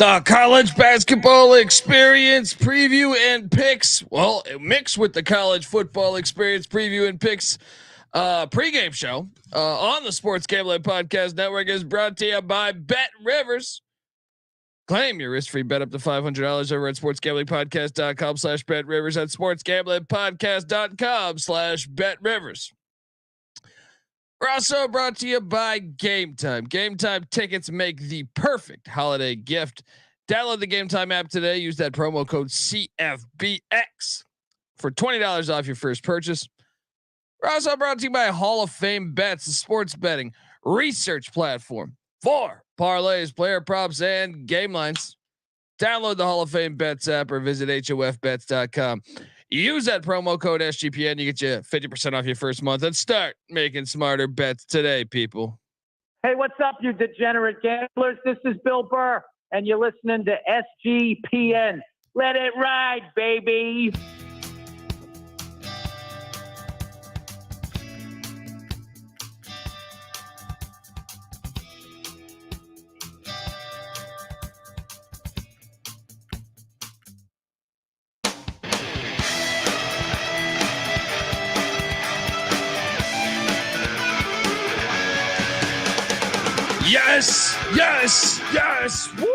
The college basketball experience preview and picks. Well, mixed with the college football experience preview and picks pregame show on the Sports Gambling Podcast Network is brought to you by Bet Rivers. Claim your risk-free bet up to $500 over at sportsgamblingpodcast.com/Bet Rivers at sportsgamblingpodcast.com/Bet Rivers. We're also brought to you by Game Time. Game Time tickets make the perfect holiday gift. Download the Game Time app today. Use that promo code CFBX for $20 off your first purchase. We're also brought to you by Hall of Fame Bets, the sports betting research platform for parlays, player props, and game lines. Download the Hall of Fame Bets app or visit HOFBets.com. Use that promo code SGPN. You get you 50% off your first month and start making smarter bets today, people. Hey, what's up, you degenerate gamblers? This is Bill Burr, and you're listening to SGPN. Let it ride, baby. Yes, yes, yes. Woo!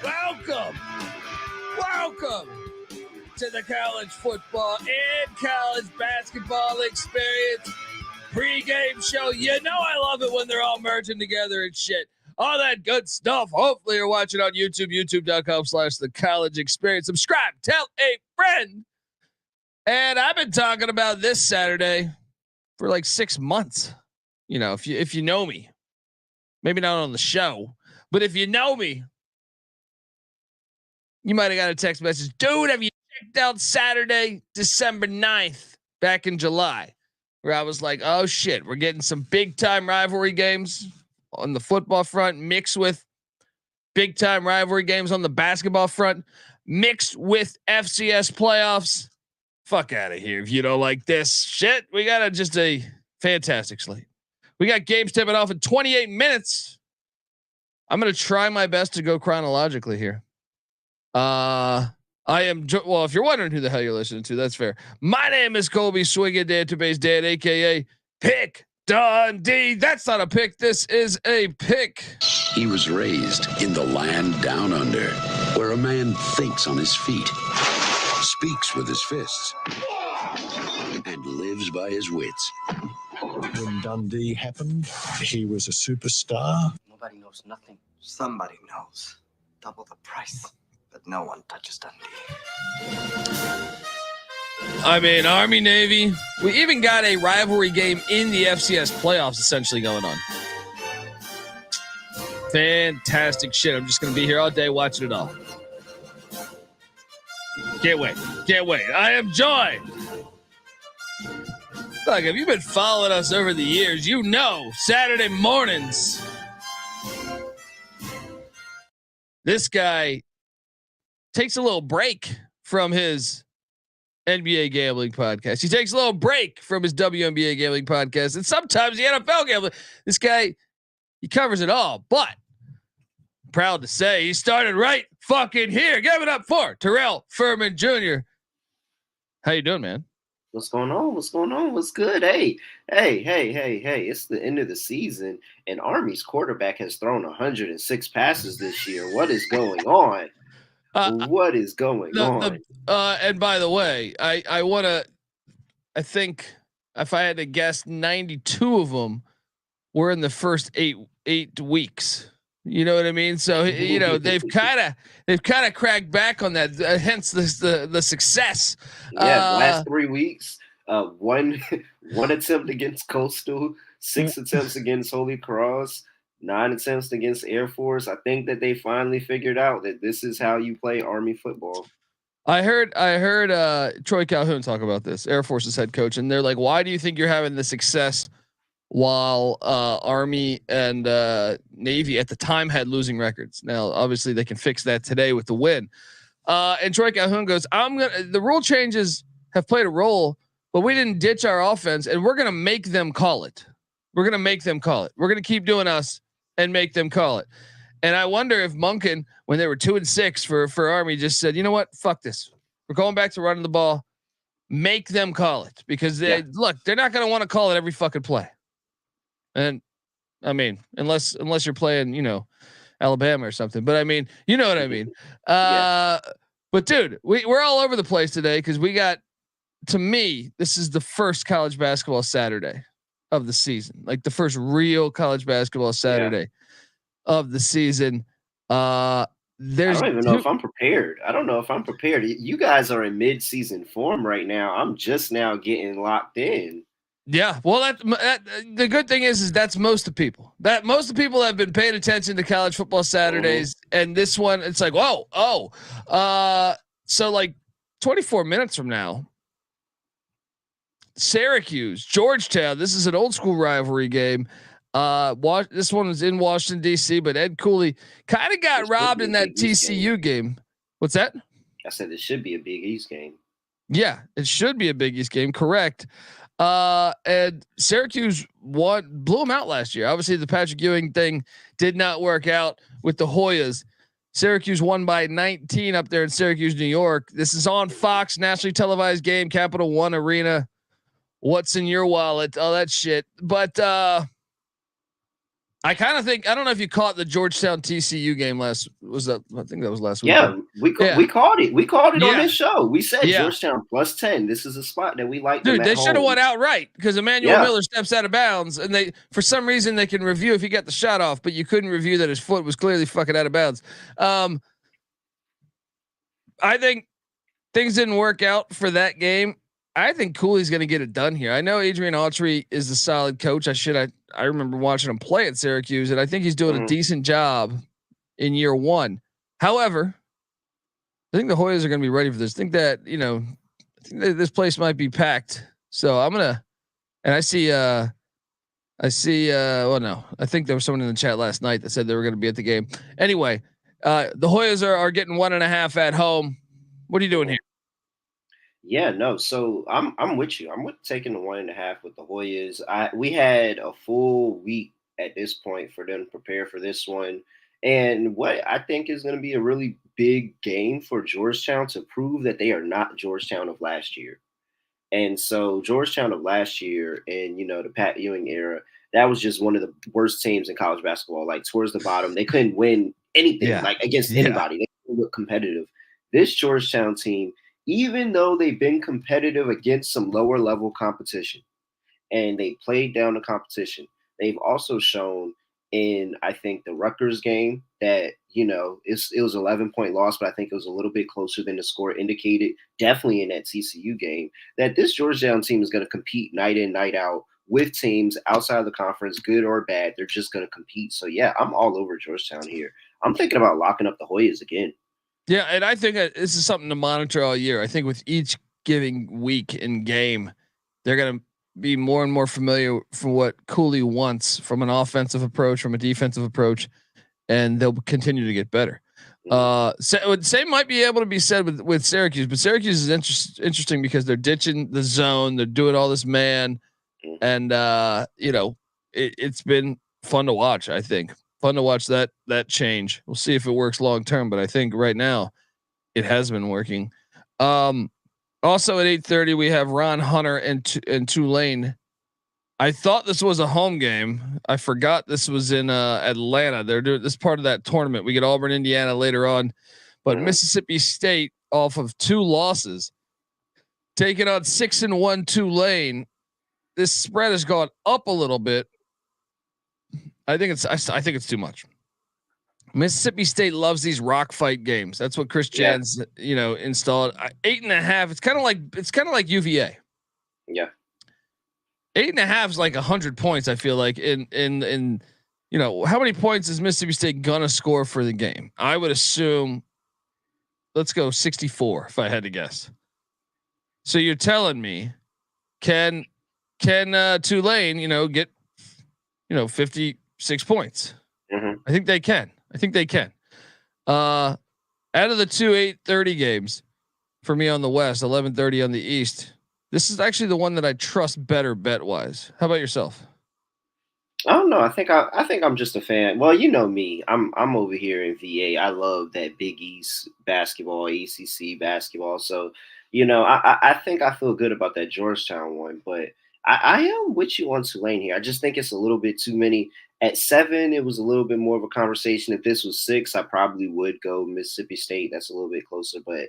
Welcome to the college football and college basketball experience pregame show. You know I love it when they're all merging together and shit. All that good stuff. Hopefully you're watching on YouTube, youtube.com/the college experience. Subscribe, tell a friend. And I've been talking about this Saturday for like 6 months. You know, if you know me, maybe not on the show, but if you know me, you might have got a text message. Dude, have you checked out Saturday, December 9th back in July, where I was like, oh shit, we're getting some big time rivalry games on the football front mixed with big time rivalry games on the basketball front mixed with FCS playoffs. Fuck out of here. If you don't like this shit, we got just a fantastic slate. We got games tipping off in 28 minutes. I'm going to try my best to go chronologically here. I am, well, if you're wondering who the hell you're listening to, that's fair. My name is Colby Swinging Database Dad, AKA Pick Dundee. That's not a pick. This is a pick. He was raised in the land down under, where a man thinks on his feet, speaks with his fists, and lives by his wits. When Dundee happened, he was a superstar. Nobody knows nothing. Somebody knows. Double the price, but no one touches Dundee. I mean, Army, Navy. We even got a rivalry game in the FCS playoffs essentially going on. Fantastic shit. I'm just going to be here all day watching it all. Can't wait. Can't wait. I am joined. Look, if you've been following us over the years, you know Saturday mornings, this guy takes a little break from his NBA gambling podcast. He takes a little break from his WNBA gambling podcast, and sometimes the NFL gambling. This guy, he covers it all, but I'm proud to say he started right fucking here. Give it up for Terrell Furman Jr. How you doing, man? What's going on? What's going on? What's good? Hey. It's the end of the season, and Army's quarterback has thrown 106 passes this year. What is going on? What is going on? And by the way, I think if I had to guess, 92 of them were in the first eight weeks. You know what I mean? So, you know, they've kind of cracked back on that. Hence the success. Last 3 weeks, one attempt against Coastal, 6 attempts against Holy Cross, 9 attempts against Air Force. I think that they finally figured out that this is how you play Army football. I heard Troy Calhoun talk about this, Air Force's head coach, and they're like, "Why do you think you're having the success while Army and Navy at the time had losing records?" Now, obviously, they can fix that today with the win. And Troy Calhoun goes, the rule changes have played a role, but we didn't ditch our offense, and we're gonna make them call it. We're gonna make them call it. We're gonna keep doing us and make them call it." And I wonder if Monken, when they were 2-6 for Army, just said, you know what, fuck this. We're going back to running the ball. Make them call it, because they're not going to want to call it every fucking play. And I mean, unless you're playing, Alabama or something, but I mean, you know what I mean? But dude, we're all over the place today. Cause to me, this is the first college basketball Saturday of the season. Like the first real college basketball Saturday of the season. I don't even know if I'm prepared. I don't know if I'm prepared. You guys are in mid-season form right now. I'm just now getting locked in. Yeah. Well, that the good thing is that's most of the people. That most of the people have been paying attention to college football Saturdays, and this one, it's like, so like 24 minutes from now, Syracuse, Georgetown. This is an old school rivalry game. This one was in Washington D.C., but Ed Cooley kind of got robbed in that TCU game. What's that? I said it should be a Big East game. Yeah, it should be a Big East game. Correct. And Syracuse blew them out last year. Obviously, the Patrick Ewing thing did not work out with the Hoyas. Syracuse won by 19 up there in Syracuse, New York. This is on Fox, nationally televised game, Capital One Arena. What's in your wallet? All that shit. But I kind of think, I don't know if you caught the Georgetown TCU game I think that was last week. Yeah, we called it. We called it on this show. We said Georgetown plus 10. This is a spot that we like. Dude, they should have won outright because Emmanuel Miller steps out of bounds, and for some reason they can review if he got the shot off, but you couldn't review that his foot was clearly fucking out of bounds. I think things didn't work out for that game. I think Cooley's going to get it done here. I know Adrian Autry is a solid coach. I remember watching him play at Syracuse, and I think he's doing a decent job in year one. However, I think the Hoyas are going to be ready for this. I think that, this place might be packed. So I think there was someone in the chat last night that said they were going to be at the game. Anyway, the Hoyas are getting 1.5 at home. What are you doing here? Yeah, no. So I'm with you. I'm with taking the 1.5 with the Hoyas. We had a full week at this point for them to prepare for this one. And what I think is going to be a really big game for Georgetown to prove that they are not Georgetown of last year. And so Georgetown of last year and, the Pat Ewing era, that was just one of the worst teams in college basketball. Like towards the bottom, they couldn't win anything against anybody. They couldn't look competitive. This Georgetown team, even though they've been competitive against some lower level competition and they played down the competition, they've also shown in, I think, the Rutgers game that, it was 11-point loss, but I think it was a little bit closer than the score indicated. Definitely in that TCU game, that this Georgetown team is going to compete night in, night out with teams outside of the conference, good or bad. They're just going to compete. So, yeah, I'm all over Georgetown here. I'm thinking about locking up the Hoyas again. Yeah, and I think this is something to monitor all year. I think with each giving week in game, they're going to be more and more familiar for what Cooley wants from an offensive approach, from a defensive approach, and they'll continue to get better. Same might be able to be said with Syracuse, but Syracuse is interesting because they're ditching the zone, they're doing all this man, and it's been fun to watch. I think. Fun to watch that change. We'll see if it works long term, but I think right now it has been working. Also at 8:30 we have Ron Hunter and Tulane. I thought this was a home game. I forgot this was in Atlanta. They're doing this part of that tournament. We get Auburn, Indiana later on, but Mississippi State off of 2 losses, taking on 6-1 Tulane. This spread has gone up a little bit. I think it's too much. Mississippi State loves these rock fight games. That's what Chris Jans, installed. 8.5. It's kind of like UVA. Yeah. 8.5 is like 100 points. I feel like in how many points is Mississippi State gonna score for the game? I would assume, let's go 64 if I had to guess. So you're telling me, can Tulane, get, 56 points? I think they can. Out of the 2 8:30 games for me on the West, 11:30 on the East, this is actually the one that I trust better bet wise. How about yourself? I don't know. I think I'm just a fan. Well, you know me. I'm over here in VA. I love that Big East basketball, ACC basketball. So, I think I feel good about that Georgetown one. But I am with you on Tulane here. I just think it's a little bit too many. At 7, it was a little bit more of a conversation. If this was 6, I probably would go Mississippi State. That's a little bit closer. But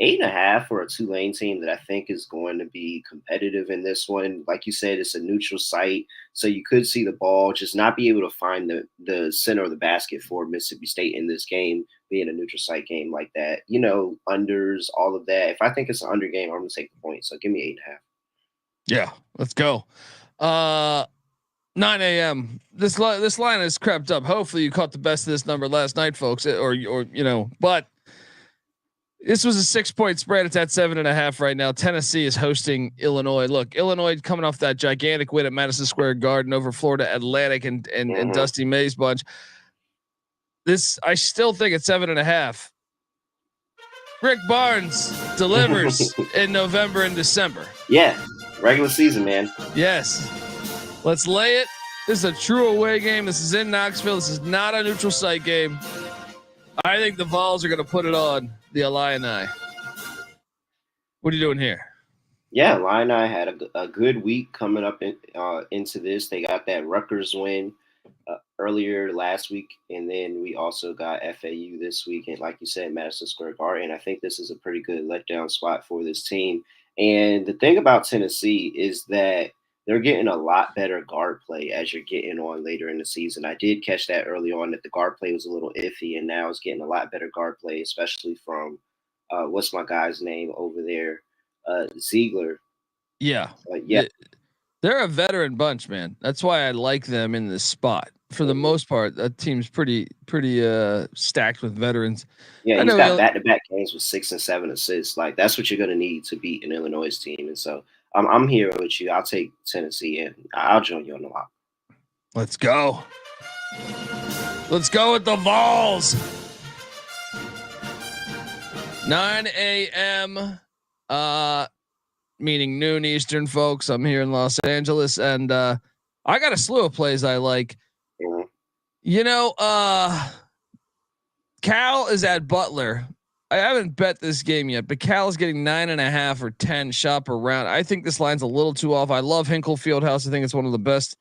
8.5 for a Tulane team that I think is going to be competitive in this one. Like you said, it's a neutral site, so you could see the ball just not be able to find the center of the basket for Mississippi State in this game, being a neutral site game like that. Unders, all of that. If I think it's an under game, I'm going to take the point. So give me 8.5. Yeah, let's go. 9 a.m. This line has crept up. Hopefully you caught the best of this number last night, folks, but this was a 6-point spread. It's at 7.5 right now. Tennessee is hosting Illinois. Look, Illinois coming off that gigantic win at Madison Square Garden over Florida Atlantic and Dusty May's bunch. I still think at 7.5. Rick Barnes delivers in November and December. Yeah, regular season, man. Yes. Let's lay it. This is a true away game. This is in Knoxville. This is not a neutral site game. I think the Vols are going to put it on the Illini. What are you doing here? Yeah, Illini had a good week coming up into this. They got that Rutgers win earlier last week, and then we also got FAU this week. And like you said, Madison Square Garden. I think this is a pretty good letdown spot for this team. And the thing about Tennessee is that they're getting a lot better guard play as you're getting on later in the season. I did catch that early on that the guard play was a little iffy, and now it's getting a lot better guard play, especially from what's my guy's name over there, Ziegler. Yeah, yeah, they're a veteran bunch, man. That's why I like them in this spot. For the most part, that team's pretty stacked with veterans. Yeah, he's got back-to-back games with 6 and 7 assists. Like that's what you're going to need to beat an Illinois team, and so. I'm here with you. I'll take Tennessee and I'll join you on the lock. Let's go. Let's go with the Vols. 9 a.m. Meaning noon Eastern, folks. I'm here in Los Angeles, and I got a slew of plays I like. Mm-hmm. Cal is at Butler. I haven't bet this game yet, but Cal is getting 9.5 or 10 shop around. I think this line's a little too off. I love Hinkle Fieldhouse. I think it's one of the best,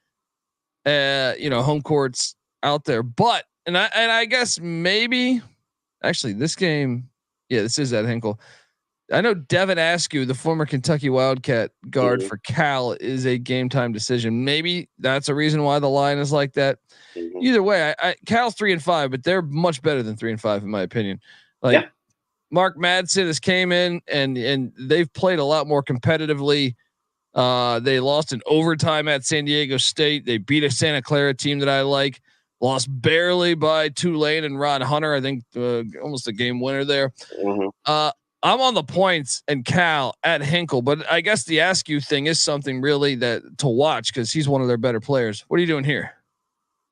home courts out there. But I guess maybe actually this game, this is at Hinkle. I know Devin Askew, the former Kentucky Wildcat guard for Cal, is a game time decision. Maybe that's a reason why the line is like that. Either way, Cal's 3-5, but they're much better than 3-5 in my opinion. Mark Madsen has came in and they've played a lot more competitively. They lost in overtime at San Diego State. They beat a Santa Clara team that I like. Lost barely by Tulane and Ron Hunter. I think almost a game winner there. I'm on the points and Cal at Hinkle, but I guess the Askew thing is something really to watch because he's one of their better players. What are you doing here?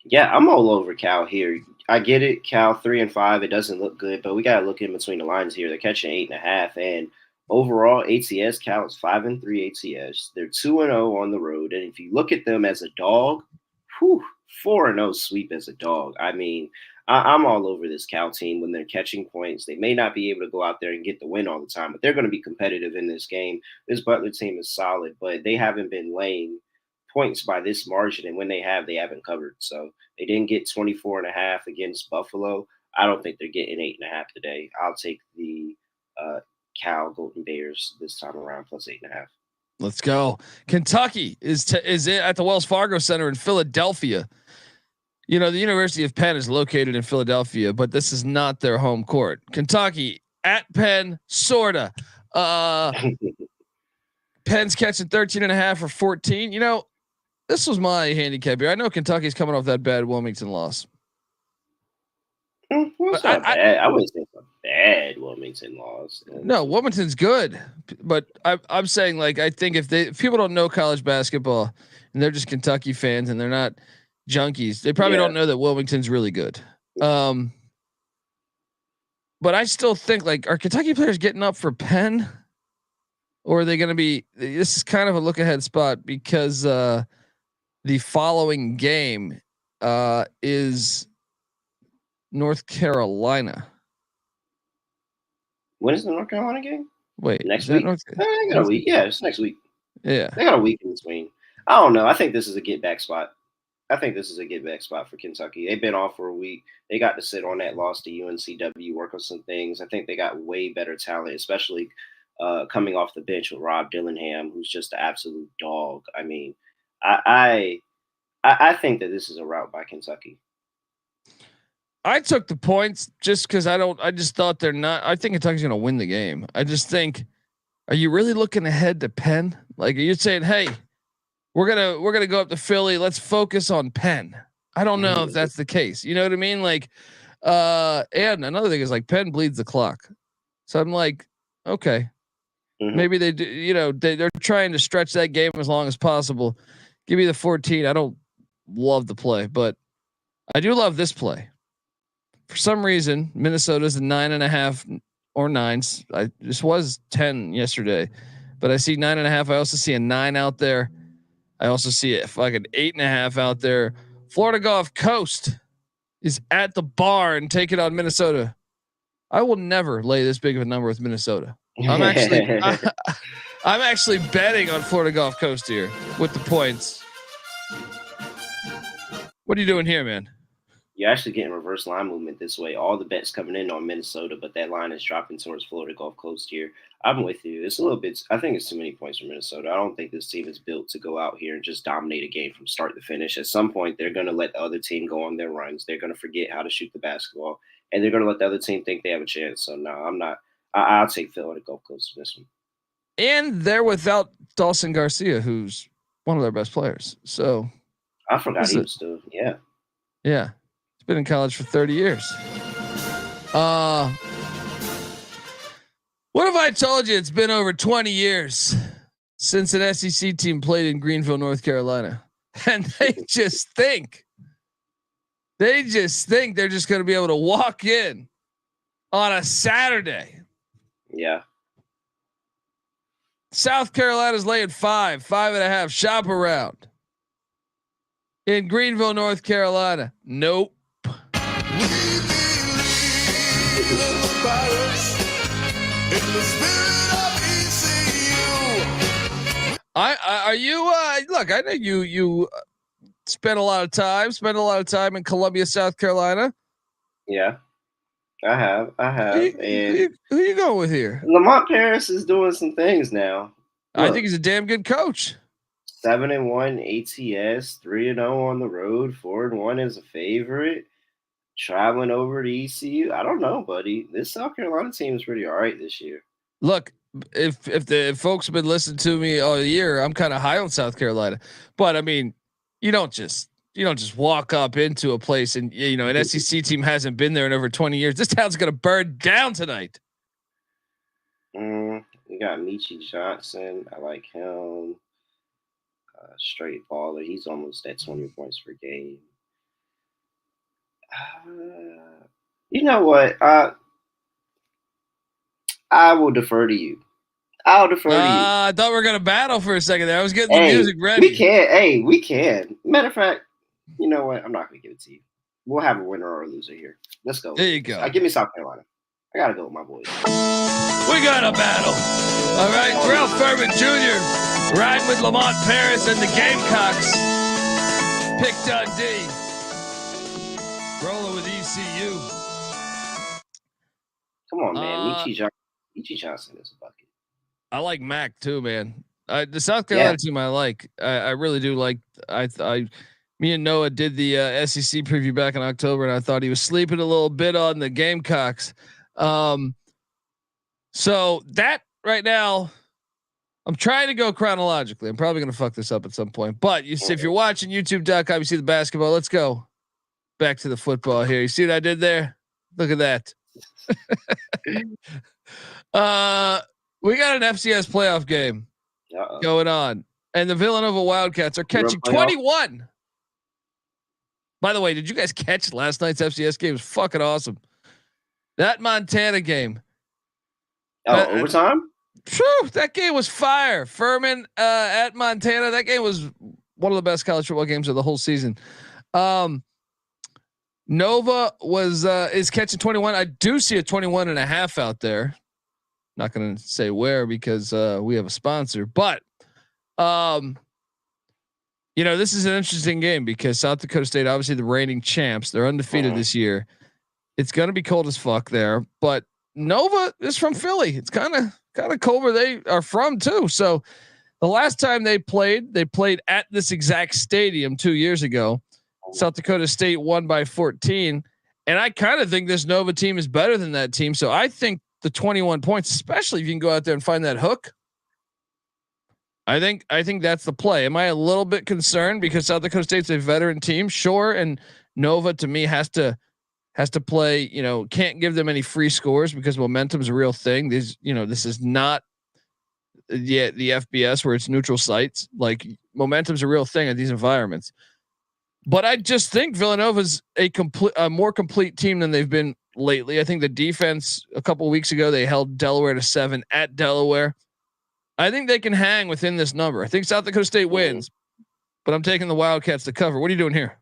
Yeah, I'm all over Cal here. I get it. Cal 3-5. It doesn't look good, but we got to look in between the lines here. They're catching 8.5. And overall ATS, Cal is 5-3 ATS. They're 2-0 on the road. And if you look at them as a dog, 4-0 sweep as a dog. I mean, I'm all over this Cal team when they're catching points. They may not be able to go out there and get the win all the time, but they're going to be competitive in this game. This Butler team is solid, but they haven't been laying points by this margin, and when they haven't covered. So they didn't get 24.5 against Buffalo. I don't think they're getting 8.5 today. I'll take the Cal Golden Bears this time around plus 8.5. Let's go. Kentucky is at the Wells Fargo Center in Philadelphia. The University of Penn is located in Philadelphia, but this is not their home court. Kentucky at Penn, sorta. Penn's catching 13.5 or 14. This was my handicap here. I know Kentucky's coming off that bad Wilmington loss. Well, it's not bad. I wouldn't say it's a bad Wilmington loss. No, Wilmington's good, but I'm saying I think if people don't know college basketball and they're just Kentucky fans and they're not junkies, they probably don't know that Wilmington's really good. But I still think are Kentucky players getting up for Penn, or are they going to be? This is kind of a look ahead spot because the following game is North Carolina. When is the North Carolina game? Wait, next week? They got a week. Yeah, it's next week. Yeah, they got a week in between. I don't know. I think this is a get back spot. For Kentucky. They've been off for a week. They got to sit on that loss to UNCW, work on some things. I think they got way better talent, especially coming off the bench with Rob Dillingham, who's just an absolute dog. I mean, I think that this is a rout by Kentucky. I took the points just because I just thought they're not. I think Kentucky's going to win the game. I just think, are you really looking ahead to Penn? Like, are you saying, hey, we're gonna go up to Philly. Let's focus on Penn. I don't know if that's the case. You know what I mean? Like, and another thing is like Penn bleeds the clock. So I'm like, okay, maybe they do. You know, they're trying to stretch that game as long as possible. Give me the 14. I don't love the play, but I do love this play. For some reason, Minnesota's a 9.5 or 9s. This was 10 yesterday, but I see 9.5. I also see a 9 out there. I also see a fucking 8.5 out there. Florida Gulf Coast is at the bar and take it on Minnesota. I will never lay this big of a number with Minnesota. I'm actually betting on Florida Gulf Coast here with the points. What are you doing here, man? You're actually getting reverse line movement this way. All the bets coming in on Minnesota, but that line is dropping towards Florida Gulf Coast here. I'm with you. It's a little bit. I think it's too many points for Minnesota. I don't think this team is built to go out here and just dominate a game from start to finish. At some point, they're going to let the other team go on their runs. They're going to forget how to shoot the basketball, and they're going to let the other team think they have a chance. So no, I'm not. I'll take Florida Gulf Coast in this one. And they're without Dawson Garcia, who's one of their best players. So I forgot he was still. Yeah. Yeah. He's been in college for 30 years. What if I told you it's been over 20 years since an SEC team played in Greenville, North Carolina, and they just think they're just going to be able to walk in on a Saturday. Yeah. South Carolina's laying 5.5. Shop around in Greenville, North Carolina. Nope. Are you look, I know you spent a lot of time in Columbia, South Carolina. Yeah. I have. Who you going with here? Lamont Paris is doing some things now. Look, I think he's a damn good coach. 7-1 ATS, 3-0 on the road, 4-1 as a favorite. Traveling over to ECU. I don't know, buddy. This South Carolina team is pretty all right this year. Look, if the folks have been listening to me all year, I'm kind of high on South Carolina. But I mean, you don't just walk up into a place and an SEC team hasn't been there in over 20 years. This town's gonna burn down tonight. We got Michi Johnson. I like him. Straight baller. He's almost at 20 points per game. You know what? I will defer to you. I'll defer to you. I thought we were gonna battle for a second there. I was getting the music ready. We can. Matter of fact, you know what? I'm not gonna give it to you. We'll have a winner or a loser here. Let's go. There you go. Give me South Carolina. I gotta go with my boys. We got a battle. All right, Ralph Furman Jr. riding with Lamont Paris and the Gamecocks. Pick Dundee. Rolling with ECU. Come on, man. Michi Johnson is a bucket. I like Mac too, man. The South Carolina team I like. I really do like. Me and Noah did the SEC preview back in October, and I thought he was sleeping a little bit on the Gamecocks. So that right now, I'm trying to go chronologically. I'm probably going to fuck this up at some point, but if you're watching YouTube.com, you see the basketball. Let's go back to the football here. You see what I did there? Look at that. We got an FCS playoff game going on, and the Villanova Wildcats are catching 21. By the way, did you guys catch last night's FCS game? It was fucking awesome. That Montana game. Overtime? Phew, that game was fire. Furman at Montana. That game was one of the best college football games of the whole season. Nova is catching 21. I do see a 21.5 out there. Not going to say where because we have a sponsor, but this is an interesting game because South Dakota State, obviously the reigning champs, they're undefeated this year. It's going to be cold as fuck there, but Nova is from Philly. It's kind of cold where they are from too. So the last time they played at this exact stadium 2 years ago. South Dakota State won by 14. And I kind of think this Nova team is better than that team. So I think the 21 points, especially if you can go out there and find that hook, I think that's the play. Am I a little bit concerned because South Dakota State's a veteran team? Sure. And Nova to me has to play, can't give them any free scores because momentum is a real thing. This is not the FBS where it's neutral sites. Like momentum's a real thing at these environments. But I just think Villanova's a more complete team than they've been lately. I think the defense a couple of weeks ago, they held Delaware to 7 at Delaware. I think they can hang within this number. I think South Dakota State wins, but I'm taking the Wildcats to cover. What are you doing here?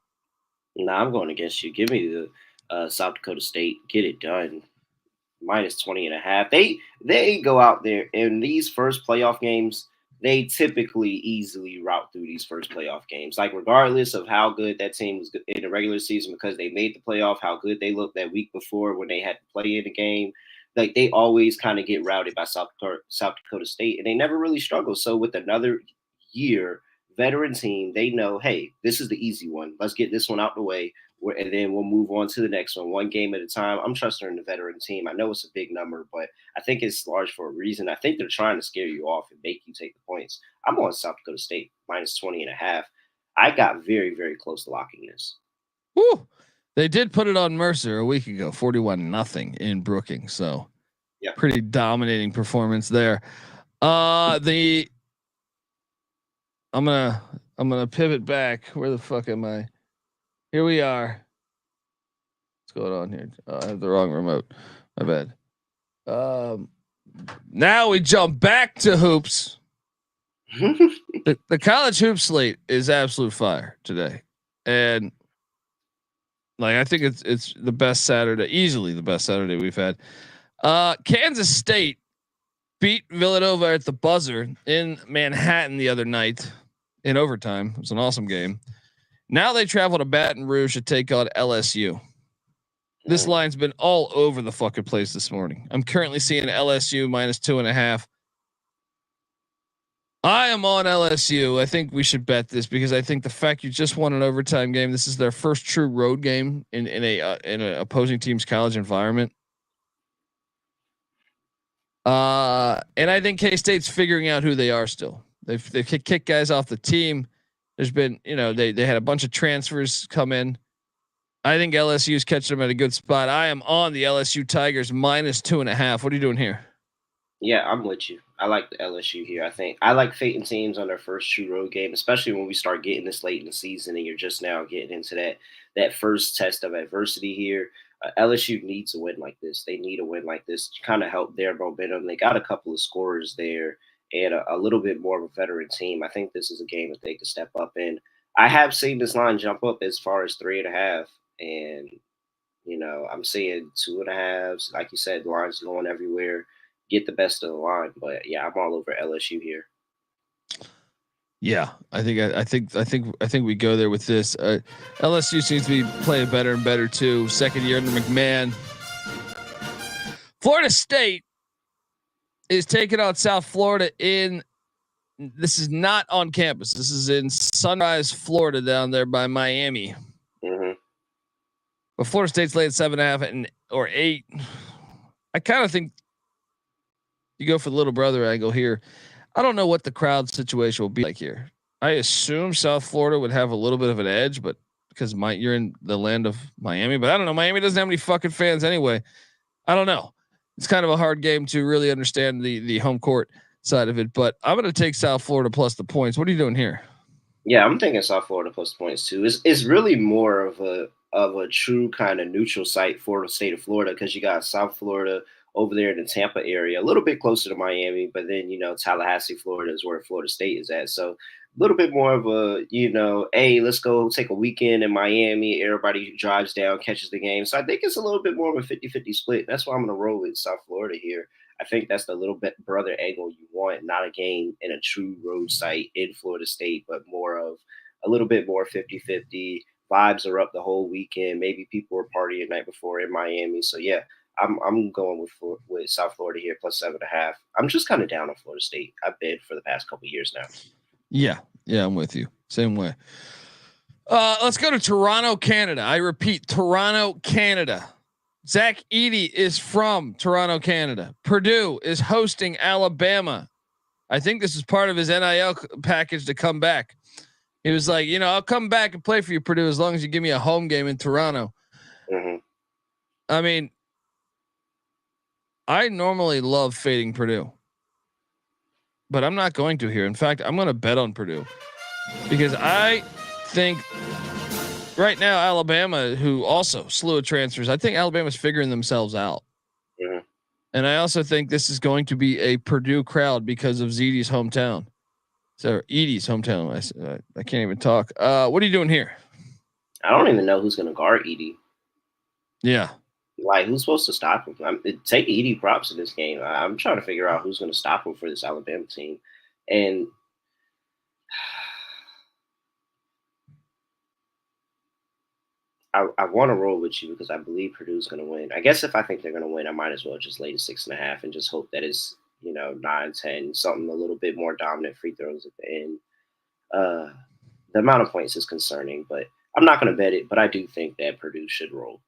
Nah, I'm going against you. Give me the South Dakota State. Get it done. Minus 20.5. They go out there in these first playoff games. They typically easily route through these first playoff games. Like regardless of how good that team was in the regular season, because they made the playoff, how good they looked that week before when they had to play in the game. Like they always kind of get routed by South Dakota State, and they never really struggle. So with another year, veteran team, they know, hey, this is the easy one. Let's get this one out the way, and then we'll move on to the next one game at a time. I'm trusting in the veteran team. I know it's a big number, but I think it's large for a reason. I think they're trying to scare you off and make you take the points. I'm on South Dakota State minus 20.5. I got very, very close to locking this. Woo. They did put it on Mercer a week ago, 41-0 in Brookings. So yeah, pretty dominating performance there. I'm gonna pivot back. Where the fuck am I? Here we are. What's going on here? I have the wrong remote. My bad. Now we jump back to hoops. The college hoop slate is absolute fire today, and like I think it's the best Saturday, easily the best Saturday we've had. Kansas State beat Villanova at the buzzer in Manhattan the other night in overtime. It was an awesome game. Now they travel to Baton Rouge to take on LSU. This line's been all over the fucking place this morning. I'm currently seeing LSU minus 2.5. I am on LSU. I think we should bet this because I think the fact you just won an overtime game, this is their first true road game in an opposing team's college environment. And I think K-State's figuring out who they are still. They've kicked guys off the team. There's been, they had a bunch of transfers come in. I think LSU's catching them at a good spot. I am on the LSU Tigers minus 2.5. What are you doing here? Yeah, I'm with you. I like the LSU here. I think I like fading teams on their first true road game, especially when we start getting this late in the season and you're just now getting into that first test of adversity here. LSU needs a win like this. They need a win like this to kind of help their momentum. They got a couple of scorers there and a little bit more of a veteran team. I think this is a game that they could step up in. I have seen this line jump up as far as 3.5, and I'm seeing 2.5. Like you said, the line's going everywhere. Get the best of the line, but yeah, I'm all over LSU here. Yeah, I think we go there with this. LSU seems to be playing better and better too. Second year under McMahon. Florida State is taking on South Florida this is not on campus. This is in Sunrise, Florida, down there by Miami. Mm-hmm. But Florida State's laying 7.5 or 8. I kind of think you go for the little brother angle here. I don't know what the crowd situation will be like here. I assume South Florida would have a little bit of an edge, but because you're in the land of Miami, but I don't know. Miami doesn't have any fucking fans anyway. I don't know. It's kind of a hard game to really understand the home court side of it, but I'm going to take South Florida plus the points. What are you doing here? Yeah, I'm thinking South Florida plus the points too. It's really more of a true kind of neutral site for the state of Florida because you got South Florida over there in the Tampa area, a little bit closer to Miami, but then, Tallahassee, Florida is where Florida State is at. So a little bit more of a, hey, let's go take a weekend in Miami. Everybody drives down, catches the game. So I think it's a little bit more of a 50-50 split. That's why I'm going to roll with South Florida here. I think that's the little bit brother angle you want, not a game in a true road site in Florida State, but more of a little bit more 50-50. Vibes are up the whole weekend. Maybe people were partying the night before in Miami. So yeah, I'm going with South Florida here plus 7.5. I'm just kind of down on Florida State. I've been for the past couple of years now. Yeah, I'm with you. Same way. Let's go to Toronto, Canada. I repeat, Toronto, Canada. Zach Edey is from Toronto, Canada. Purdue is hosting Alabama. I think this is part of his NIL package to come back. He was like, I'll come back and play for you, Purdue, as long as you give me a home game in Toronto. Mm-hmm. I mean, I normally love fading Purdue, but I'm not going to here. In fact, I'm going to bet on Purdue because I think right now Alabama, who also slew of transfers, I think Alabama's figuring themselves out. Mm-hmm. And I also think this is going to be a Purdue crowd because of Edey's hometown. So Edey's hometown. I can't even talk. What are you doing here? I don't even know who's going to guard Edey. Yeah. Like, who's supposed to stop him? Take Edey props in this game. I'm trying to figure out who's going to stop him for this Alabama team. And I want to roll with you because I believe Purdue's going to win. I guess if I think they're going to win, I might as well just lay the 6.5 and just hope that it's 9-10, something a little bit more dominant, free throws at the end. The amount of points is concerning, but I'm not going to bet it. But I do think that Purdue should roll.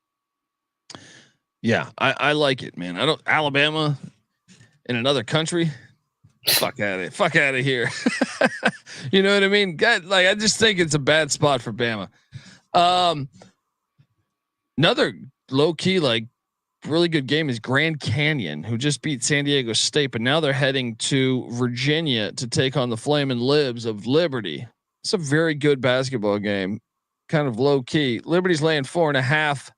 Yeah, I like it, man. I don't Alabama in another country. Fuck out of here. You know what I mean? God, like I just think it's a bad spot for Bama. Another low key, like really good game is Grand Canyon, who just beat San Diego State, but now they're heading to Virginia to take on the Flamin' Libs of Liberty. It's a very good basketball game, kind of low key. Liberty's laying 4.5.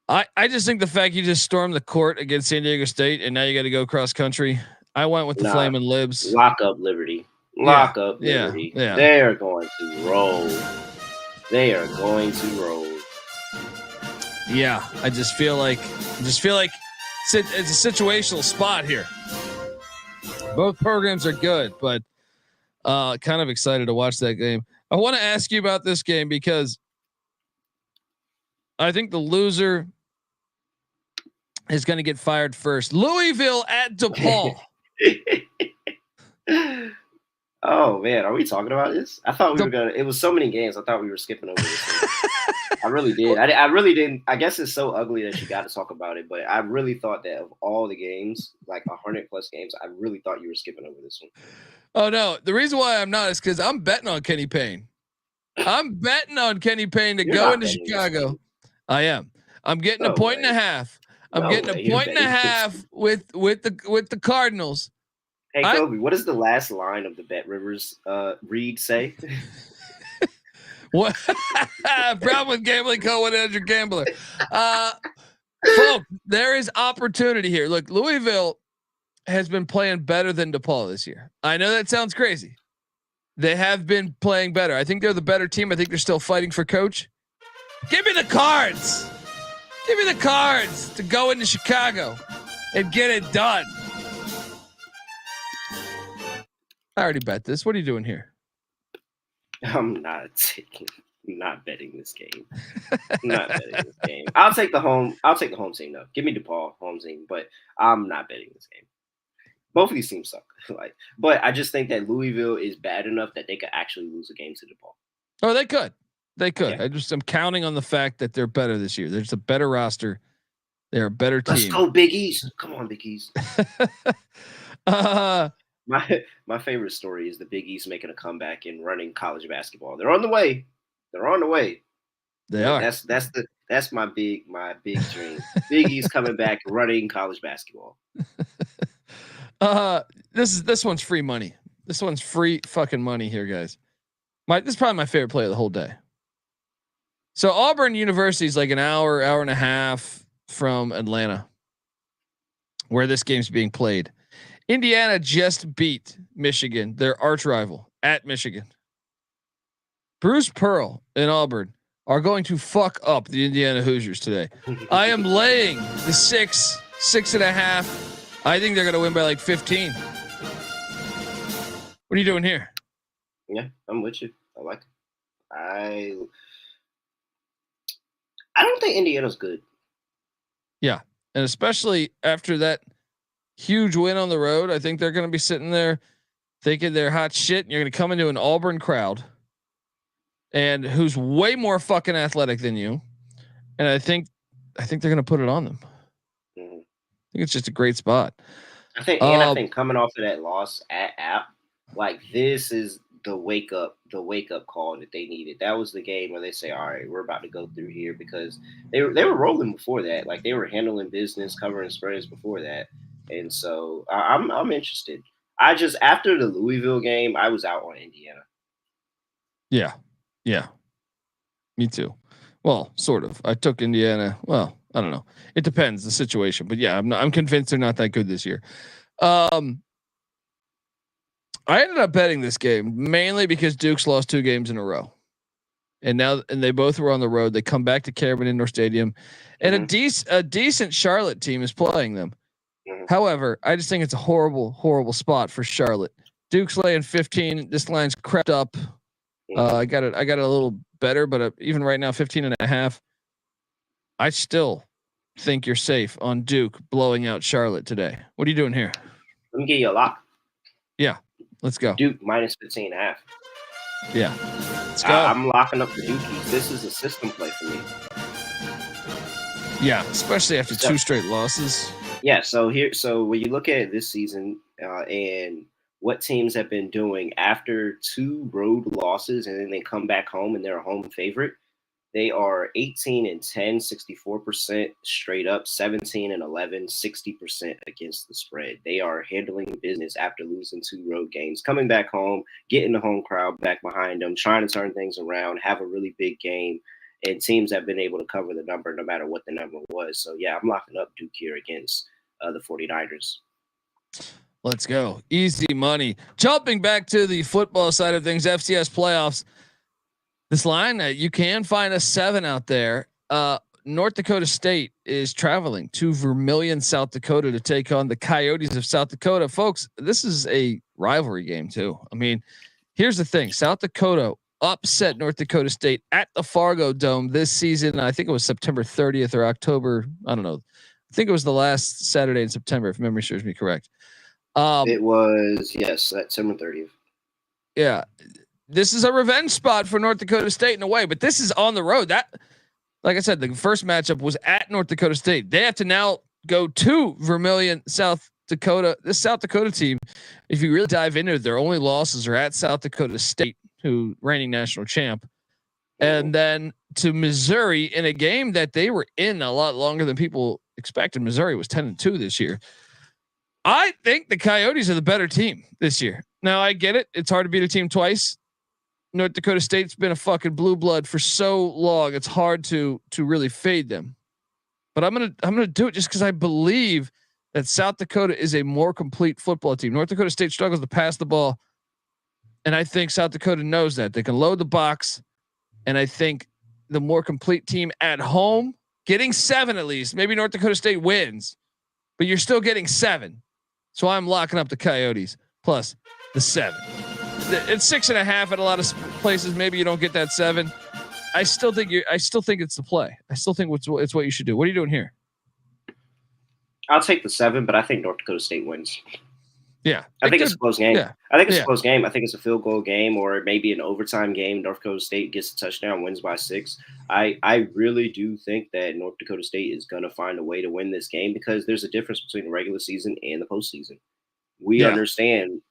I just think the fact you just stormed the court against San Diego State and now you got to go cross country. I went with the Flamin' Libs. Lock up Liberty. Lock up Liberty. Yeah. They are going to roll. They are going to roll. Yeah, I just feel like it's a situational spot here. Both programs are good, but kind of excited to watch that game. I want to ask you about this game because I think the loser is going to get fired first. Louisville at DePaul. Oh man, are we talking about this? I thought we were gonna. It was so many games. I thought we were skipping over this. I really did. I really didn't. I guess it's so ugly that you got to talk about it. But I really thought that of all the games, like 100+ games, I really thought you were skipping over this one. Oh no, the reason why I'm not is because I'm betting on Kenny Payne. I'm betting on Kenny Payne to go into Chicago. I am. I'm getting a point and a half. I'm getting a point and a half with the Cardinals. Hey Kobe, what does the last line of the Bet Rivers read say? What? Problem with gambling, call 1-800-GAMBLER. Folks, there is opportunity here. Look, Louisville has been playing better than DePaul this year. I know that sounds crazy. They have been playing better. I think they're the better team. I think they're still fighting for coach. Give me the cards. Give me the cards to go into Chicago and get it done. I already bet this. What are you doing here? I'm not betting this game. I'm not betting this game. I'll take the home team though. Give me DePaul home team, but I'm not betting this game. Both of these teams suck. But I just think that Louisville is bad enough that they could actually lose a game to DePaul. Oh, they could. They could. Yeah. I'm counting on the fact that they're better this year. There's a better roster. They're a better team. Let's go Big East. Come on, Big East. My favorite story is the Big East making a comeback and running college basketball. They're on the way. They are. That's my big dream. Big East coming back running college basketball. This one's free money. This one's free fucking money here, guys. This is probably my favorite play of the whole day. So Auburn University is like an hour and a half from Atlanta. where this game's being played. Indiana just beat Michigan, their arch rival, at Michigan. Bruce Pearl and Auburn are going to fuck up the Indiana Hoosiers today. I am laying the 6.5. I think they're going to win by like 15. What are you doing here? Yeah, I'm with you. I like it. I don't think Indiana's good. Yeah, and especially after that huge win on the road, I think they're going to be sitting there thinking they're hot shit. And you're going to come into an Auburn crowd, and who's way more fucking athletic than you, and I think they're going to put it on them. Mm-hmm. I think it's just a great spot. I think coming off of that loss at App, like this is the wake up call that they needed. That was the game where they say, all right, we're about to go through here, because they were rolling before that. Like they were handling business, covering spreads before that. And so I'm interested. I just, after the Louisville game, I was out on Indiana. Yeah. Me too. Well, sort of. I took Indiana. Well, I don't know. It depends the situation, but yeah, I'm convinced they're not that good this year. I ended up betting this game mainly because Duke's lost 2 games in a row, and they both were on the road. They come back to Cameron Indoor Stadium, and a decent Charlotte team is playing them. Mm-hmm. However, I just think it's a horrible spot for Charlotte. Duke's laying 15. This line's crept up. I got it a little better, but even right now, 15.5. I still think you're safe on Duke blowing out Charlotte today. What are you doing here? Let me get you a lock. Yeah. Let's go. Duke minus 15.5. Yeah. Let's go. I'm locking up the Dukies. This is a system play for me. Yeah, especially after 2 straight losses. Yeah. So when you look at it this season and what teams have been doing after 2 road losses, and then they come back home and they're a home favorite, they are 18-10, 64% straight up, 17-11, 60% against the spread. They are handling business after losing 2 road games, coming back home, getting the home crowd back behind them, trying to turn things around, have a really big game, and teams have been able to cover the number no matter what the number was. So yeah, I'm locking up Duke here against the 49ers. Let's go. Easy money. Jumping back to the football side of things, FCS playoffs. This line, you can find a 7 out there. North Dakota State is traveling to Vermillion, South Dakota to take on the Coyotes of South Dakota. Folks, this is a rivalry game too. I mean, here's the thing. South Dakota upset North Dakota State at the Fargo Dome this season. I think it was September 30th or October. I don't know. I think it was the last Saturday in September, if memory serves me correct. It was, yes, September 30th. Yeah. This is a revenge spot for North Dakota State in a way, but this is on the road. That, like I said, the first matchup was at North Dakota State. They have to now go to Vermillion, South Dakota. This South Dakota team, if you really dive into it, their only losses are at South Dakota State, who reigning national champ, and then to Missouri in a game that they were in a lot longer than people expected. Missouri was 10-2 this year. I think the Coyotes are the better team this year. Now I get it. It's hard to beat a team twice. North Dakota State's been a fucking blue blood for so long. It's hard to really fade them, but I'm going to do it just cause I believe that South Dakota is a more complete football team. North Dakota State struggles to pass the ball. And I think South Dakota knows that they can load the box. And I think the more complete team at home, getting 7 at least, maybe North Dakota State wins, but you're still getting 7. So I'm locking up the Coyotes plus the 7. It's 6.5 at a lot of places. Maybe you don't get that 7. I still think it's the play. I still think it's what you should do. What are you doing here? I'll take the 7, but I think North Dakota State wins. Yeah, I think it's a close game. Yeah. I think it's a close game. I think it's a field goal game or maybe an overtime game. North Dakota State gets a touchdown, wins by 6. I really do think that North Dakota State is going to find a way to win this game because there's a difference between the regular season and the postseason. We understand,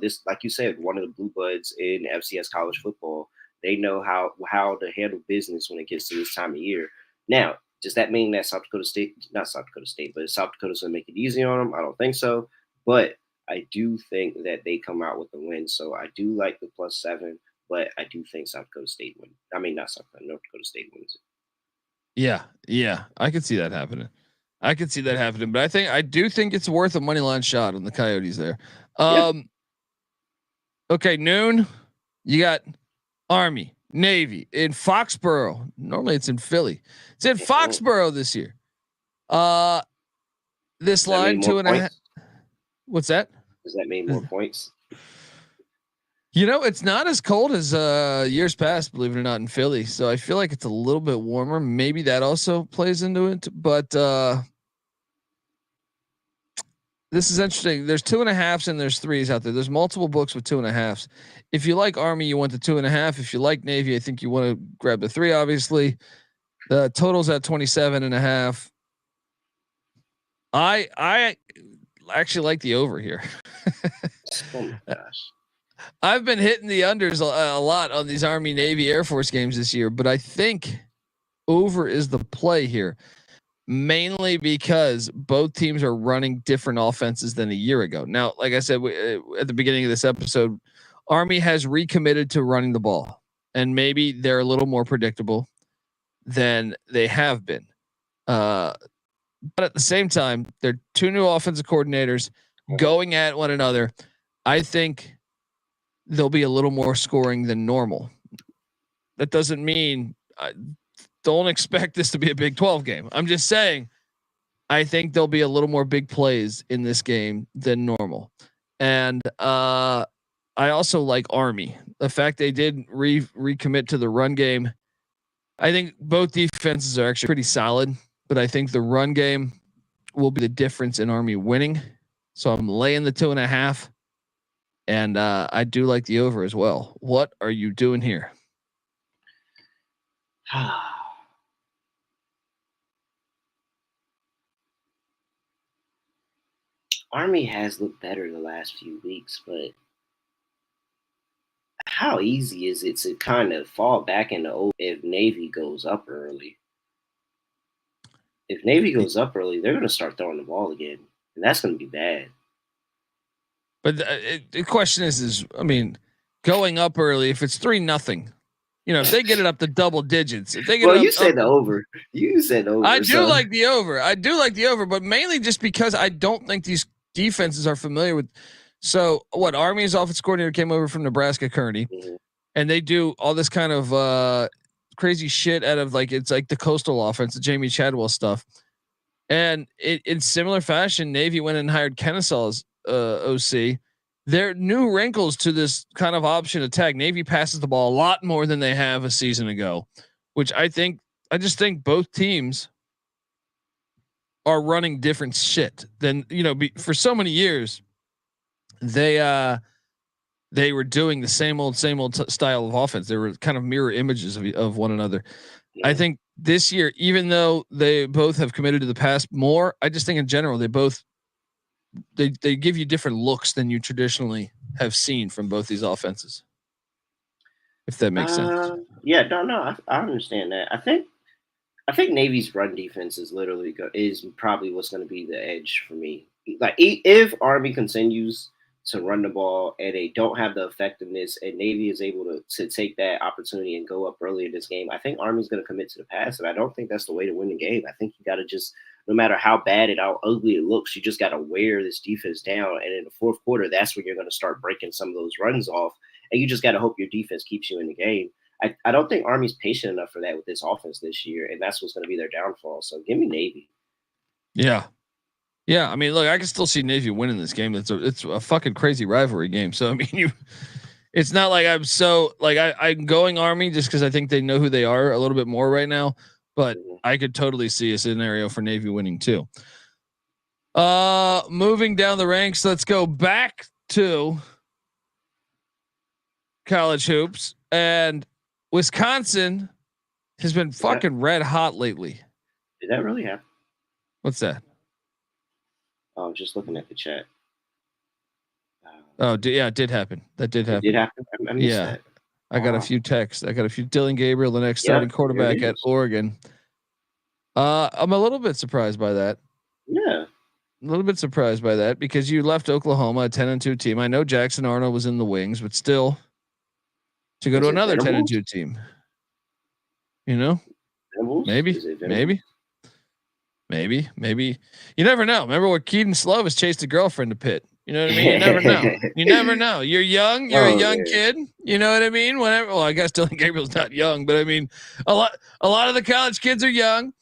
this, like you said, one of the blue bloods in FCS college football. They know how to handle business when it gets to this time of year. Now, does that mean that South Dakota's going to make it easy on them? I don't think so. But I do think that they come out with a win. So I do like the plus 7, but I do think South Dakota State wins. I mean, not South Dakota, North Dakota State wins it. Yeah. I could see that happening. I could see that happening, but I do think it's worth a money line shot on the Coyotes there. Okay, noon. You got Army, Navy in Foxborough. Normally it's in Philly. It's in Foxborough this year. This line 2.5. What's that? Does that mean more points? It's not as cold as years past, believe it or not, in Philly. So I feel like it's a little bit warmer. Maybe that also plays into it. But this is interesting. There's 2.5s and there's 3s out there. There's multiple books with 2.5s. If you like Army, you want the 2.5. If you like Navy, I think you want to grab the 3. Obviously, the total's at 27.5. I actually like the over here. Oh my gosh. I've been hitting the unders a lot on these Army, Navy, Air Force games this year, but I think over is the play here, mainly because both teams are running different offenses than a year ago. Now, like I said at the beginning of this episode, Army has recommitted to running the ball, and maybe they're a little more predictable than they have been. But at the same time, they're 2 new offensive coordinators going at one another. I think there'll be a little more scoring than normal. That doesn't mean don't expect this to be a Big 12 game. I'm just saying, I think there'll be a little more big plays in this game than normal. And I also like Army. The fact they did recommit to the run game. I think both defenses are actually pretty solid, but I think the run game will be the difference in Army winning. So I'm laying the 2.5. And I do like the over as well. What are you doing here? Army has looked better the last few weeks, but how easy is it to kind of fall back into over if Navy goes up early? If Navy goes up early, they're going to start throwing the ball again, and that's going to be bad. But the question is, I mean, going up early, if it's 3-0, if they get it up to double digits, if they get you said the over. You said over. I do like the over. I do like the over, but mainly just because I don't think these defenses are familiar with. So what? Army's offensive coordinator came over from Nebraska, Kearney, and they do all this kind of crazy shit out of it's like the coastal offense, the Jamie Chadwell stuff, and in similar fashion, Navy went and hired Kennesaw's OC. There are new wrinkles to this kind of option attack. Navy passes the ball a lot more than they have a season ago, which I just think both teams are running different shit than, for so many years. They were doing the same old style of offense. They were kind of mirror images of one another. Yeah. I think this year, even though they both have committed to the pass more, I just think in general, they give you different looks than you traditionally have seen from both these offenses. If that makes sense. Yeah, no, I understand that. I think Navy's run defense is probably what's going to be the edge for me. Like if Army continues to run the ball and they don't have the effectiveness, and Navy is able to take that opportunity and go up early in this game, I think Army's going to commit to the pass, and I don't think that's the way to win the game. I think you got to just, no matter how bad how ugly it looks, you just got to wear this defense down. And in the fourth quarter, that's when you're going to start breaking some of those runs off, and you just got to hope your defense keeps you in the game. I don't think Army's patient enough for that with this offense this year, and that's what's going to be their downfall. So give me Navy. Yeah. Yeah, I mean, look, I can still see Navy winning this game. It's a fucking crazy rivalry game. So I mean, it's not like I'm going Army just because I think they know who they are a little bit more right now. But I could totally see a scenario for Navy winning too. Moving down the ranks, let's go back to college hoops, and Wisconsin has been fucking red hot lately. Did that really happen? What's that? Oh, just looking at the chat. It did happen. That did happen. It did happen. I missed that. I got a few texts. I got a few. Dylan Gabriel, the next starting quarterback at Oregon. I'm a little bit surprised by that. Yeah. A little bit surprised by that because you left Oklahoma, a 10-2 team. I know Jackson Arnold was in the wings, but still to go to another 10-2 team, maybe. Maybe you never know. Remember what Keaton Slovis chased a girlfriend to Pitt. You know what I mean? You never know. You never know. You're young. You're a young kid. You know what I mean? Whatever. Well, I guess Dylan Gabriel's not young, but I mean, a lot of the college kids are young.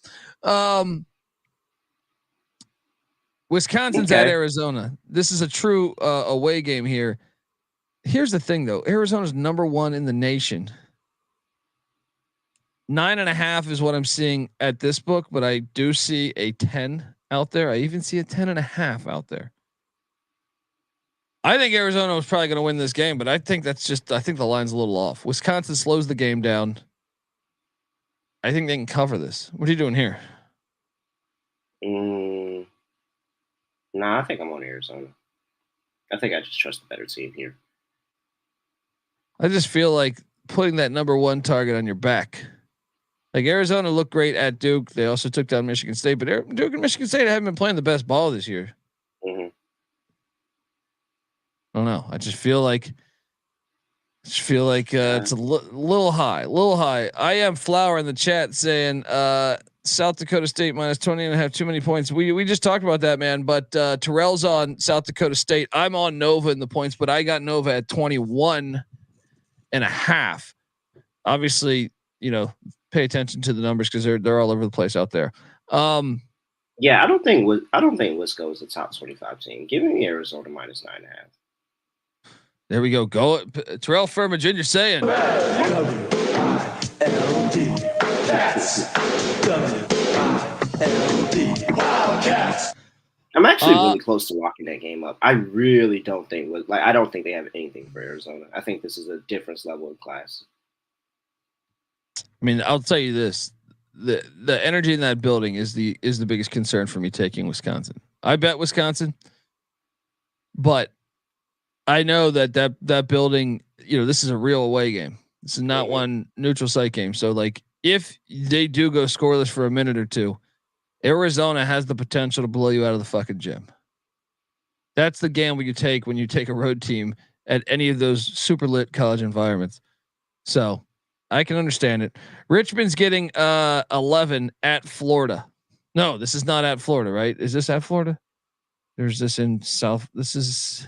Wisconsin's at Arizona. This is a true away game here. Here's the thing, though. Arizona's #1 in the nation. 9.5 is what I'm seeing at this book, but I do see a 10 out there. I even see a 10.5 out there. I think Arizona was probably going to win this game, but I think I think the line's a little off. Wisconsin slows the game down. I think they can cover this. What are you doing here? Nah, I think I'm on Arizona. I think I just trust the better team here. I just feel like putting that #1 target on your back. Like Arizona looked great at Duke. They also took down Michigan State, but Duke and Michigan State haven't been playing the best ball this year. Mm-hmm. I don't know. I just feel like it's a little high. I am Flower in the chat saying South Dakota State -20.5, too many points. We just talked about that, man. But Terrell's on South Dakota State. I'm on Nova in the points, but I got Nova at 21.5. Obviously, pay attention to the numbers because they're all over the place out there. Yeah, I don't think Wisco is a top 25 team. Give me Arizona -9.5. There we go. Go Terrell Furman Jr. saying. I'm actually really close to locking that game up. I really don't think I don't think they have anything for Arizona. I think this is a difference level in class. I mean, I'll tell you this: the energy in that building is the biggest concern for me taking Wisconsin. I bet Wisconsin, but I know that building, this is a real away game. This is not one neutral site game. So like, if they do go scoreless for a minute or two, Arizona has the potential to blow you out of the fucking gym. That's the gamble you take when you take a road team at any of those super lit college environments. So I can understand it. Richmond's getting 11 at Florida. No, this is not at Florida, right? Is this at Florida? There's this in South. This is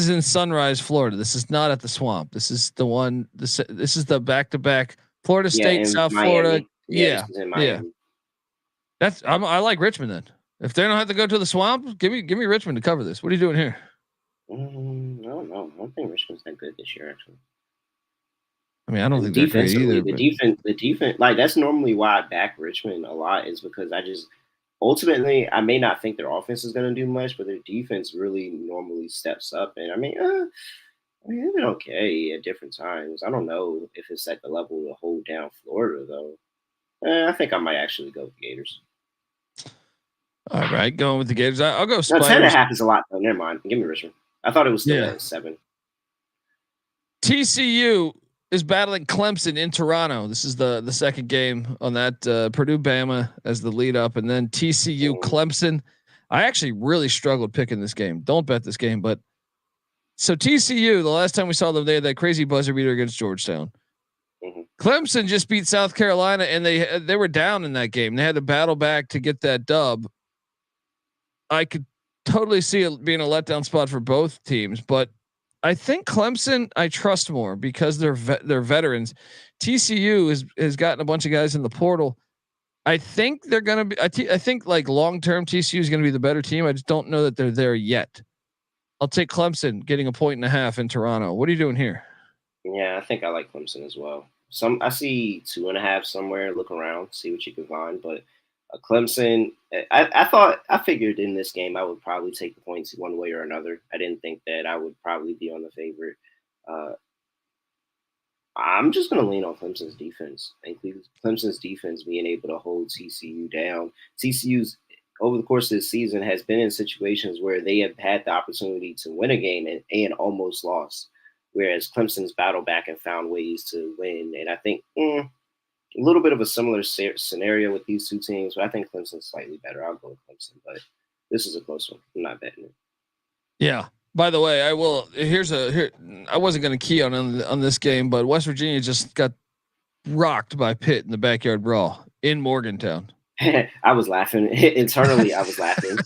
in Sunrise, Florida. This is not at the Swamp. This is the one. This is the back-to-back Florida State, South Miami. Florida. Yeah. I like Richmond then. If they don't have to go to the Swamp, give me Richmond to cover this. What are you doing here? I don't know. I don't think Richmond's that good this year, actually. I mean, I don't think they're great either. The defense, like that's normally why I back Richmond a lot, is because ultimately, I may not think their offense is going to do much, but their defense really normally steps up. And they've been okay at different times. I don't know if it's at the level to hold down Florida, though. I think I might actually go with the Gators. All right, going with the Gators. I'll go Spiders. 10.5 is a lot, though. Never mind. Give me Richmond. I thought it was still at 7. TCU is battling Clemson in Toronto. This is the second game on that Purdue Bama as the lead up, and then TCU Clemson. I actually really struggled picking this game. Don't bet this game, but so TCU, the last time we saw them, they had that crazy buzzer beater against Georgetown. Clemson just beat South Carolina, and they were down in that game. They had to battle back to get that dub. I could totally see it being a letdown spot for both teams, but I think Clemson I trust more because they're veterans. TCU has gotten a bunch of guys in the portal. I think they're going to be, I think like long-term TCU is going to be the better team. I just don't know that they're there yet. I'll take Clemson getting 1.5 in Toronto. What are you doing here? Yeah, I think I like Clemson as well. I see 2.5 somewhere. Look around, see what you can find. But Clemson, I figured in this game I would probably take the points one way or another. I didn't think that I would probably be on the favorite. I'm just going to lean on Clemson's defense, and Clemson's defense being able to hold TCU down. TCU's over the course of this season has been in situations where they have had the opportunity to win a game and almost lost, whereas Clemson's battled back and found ways to win. And I think a little bit of a similar scenario with these two teams, but I think Clemson's slightly better. I'll go with Clemson, but this is a close one. I'm not betting it. Yeah. By the way, I will. I wasn't going to key on this game, but West Virginia just got rocked by Pitt in the backyard brawl in Morgantown. I was laughing internally. I was laughing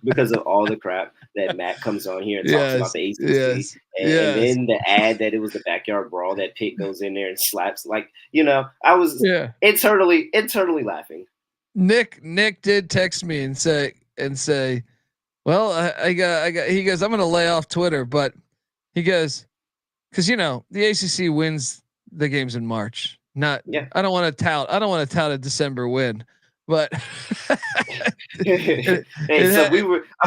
because of all the crap that Matt comes on here and talks about the ACC, and then the ad that it was the backyard brawl that Pitt goes in there and slaps. Like, I was internally laughing. Nick did text me and say, well, I got. He goes, I'm going to lay off Twitter, but he goes, because the ACC wins the games in March. I don't want to tout a December win. But I'm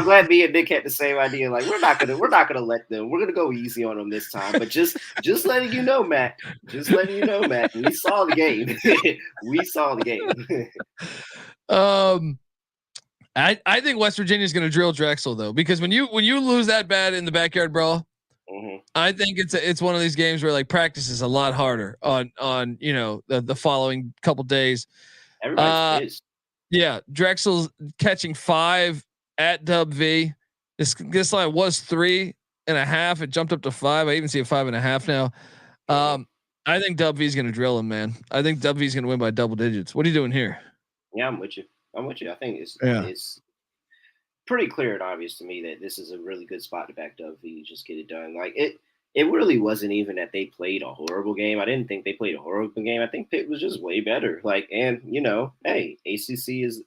glad me and Nick had the same idea. Like, we're not gonna let them. We're gonna go easy on them this time. But just letting you know, Matt. Just letting you know, Matt. We saw the game. I think West Virginia is gonna drill Drexel though, because when you lose that bad in the backyard brawl, I think it's one of these games where like practice is a lot harder on the following couple days. Everybody's pissed. Yeah, Drexel's catching 5 at Dub V. This line was 3.5. It jumped up to 5. I even see a 5.5 now. I think Dub V is going to drill him, man. I think Dub V is going to win by double digits. What are you doing here? Yeah, I'm with you. I think it's pretty clear and obvious to me that this is a really good spot to back Dub V. Just get it done. Like it really wasn't even that they played a horrible game. I didn't think they played a horrible game. I think Pitt was just way better. Like, and hey, ACC is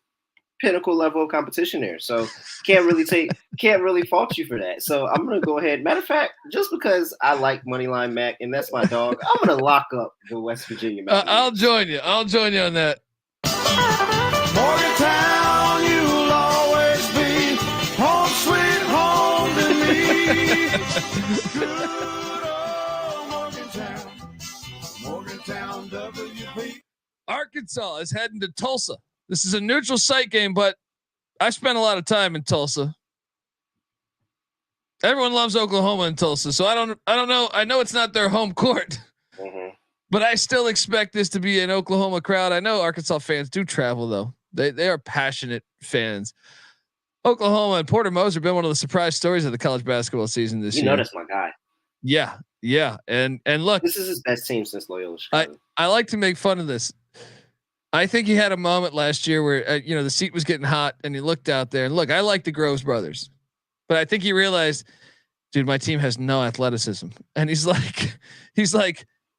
pinnacle level of competition there. So can't really fault you for that. So I'm going to go ahead. Matter of fact, just because I like Moneyline Mac and that's my dog, I'm going to lock up the West Virginia Mac. I'll join you on that. Morgantown, you'll always be home sweet home to me. Good old Morgantown, WP. Arkansas is heading to Tulsa. This is a neutral site game, but I spent a lot of time in Tulsa. Everyone loves Oklahoma in Tulsa, so I don't know. I know it's not their home court, but I still expect this to be an Oklahoma crowd. I know Arkansas fans do travel though. They are passionate fans. Oklahoma and Porter Moser have been one of the surprise stories of the college basketball season this year. You know that's my guy. Yeah. And look, this is his best team since Loyola Chicago. I like to make fun of this. I think he had a moment last year where the seat was getting hot and he looked out there and look, I like the Groves brothers, but I think he realized, dude, my team has no athleticism. And he's like,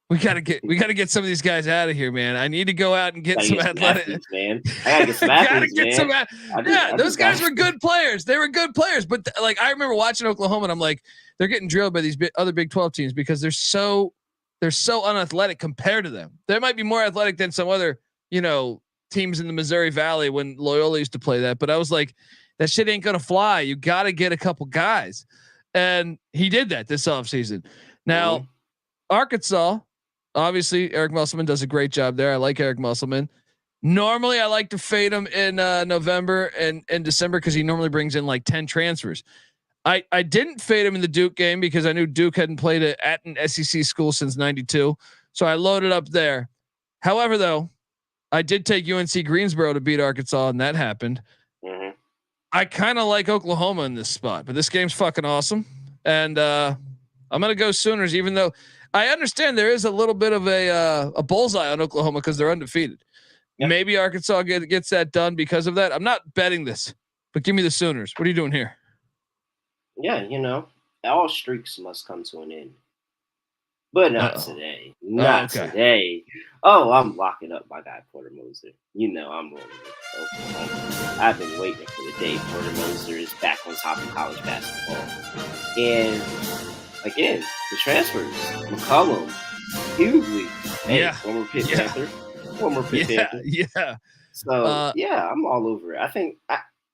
we gotta get some of these guys out of here, man. I need to go out and get some athletic, man. I gotta get some athletes, man. Those guys were good players. They were good players, but I remember watching Oklahoma and I'm like, they're getting drilled by these other Big 12 teams because they're so unathletic compared to them. They might be more athletic than some other, teams in the Missouri Valley when Loyola used to play that. But I was like, that shit ain't going to fly. You got to get a couple guys. And he did that this offseason. Now, Arkansas, obviously Eric Musselman does a great job there. I like Eric Musselman. Normally I like to fade him in November and December because he normally brings in like 10 transfers. I didn't fade him in the Duke game because I knew Duke hadn't played at an SEC school since '92. So I loaded up there. However, though, I did take UNC Greensboro to beat Arkansas and that happened. I kind of like Oklahoma in this spot, but this game's fucking awesome. And I'm going to go Sooners, even though I understand there is a little bit of a bullseye on Oklahoma because they're undefeated. Yep. Maybe Arkansas gets that done because of that. I'm not betting this, but give me the Sooners. What are you doing here? Yeah, all streaks must come to an end. But not today. Not today. Oh, I'm locking up my guy, Porter Moser. I'm rolling with Oklahoma. I've been waiting for the day Porter Moser is back on top of college basketball. And, again, the transfers. McCollum, Hughley. Former Pitt Panther. Former Pitt Panther. Yeah. So, I'm all over it. I think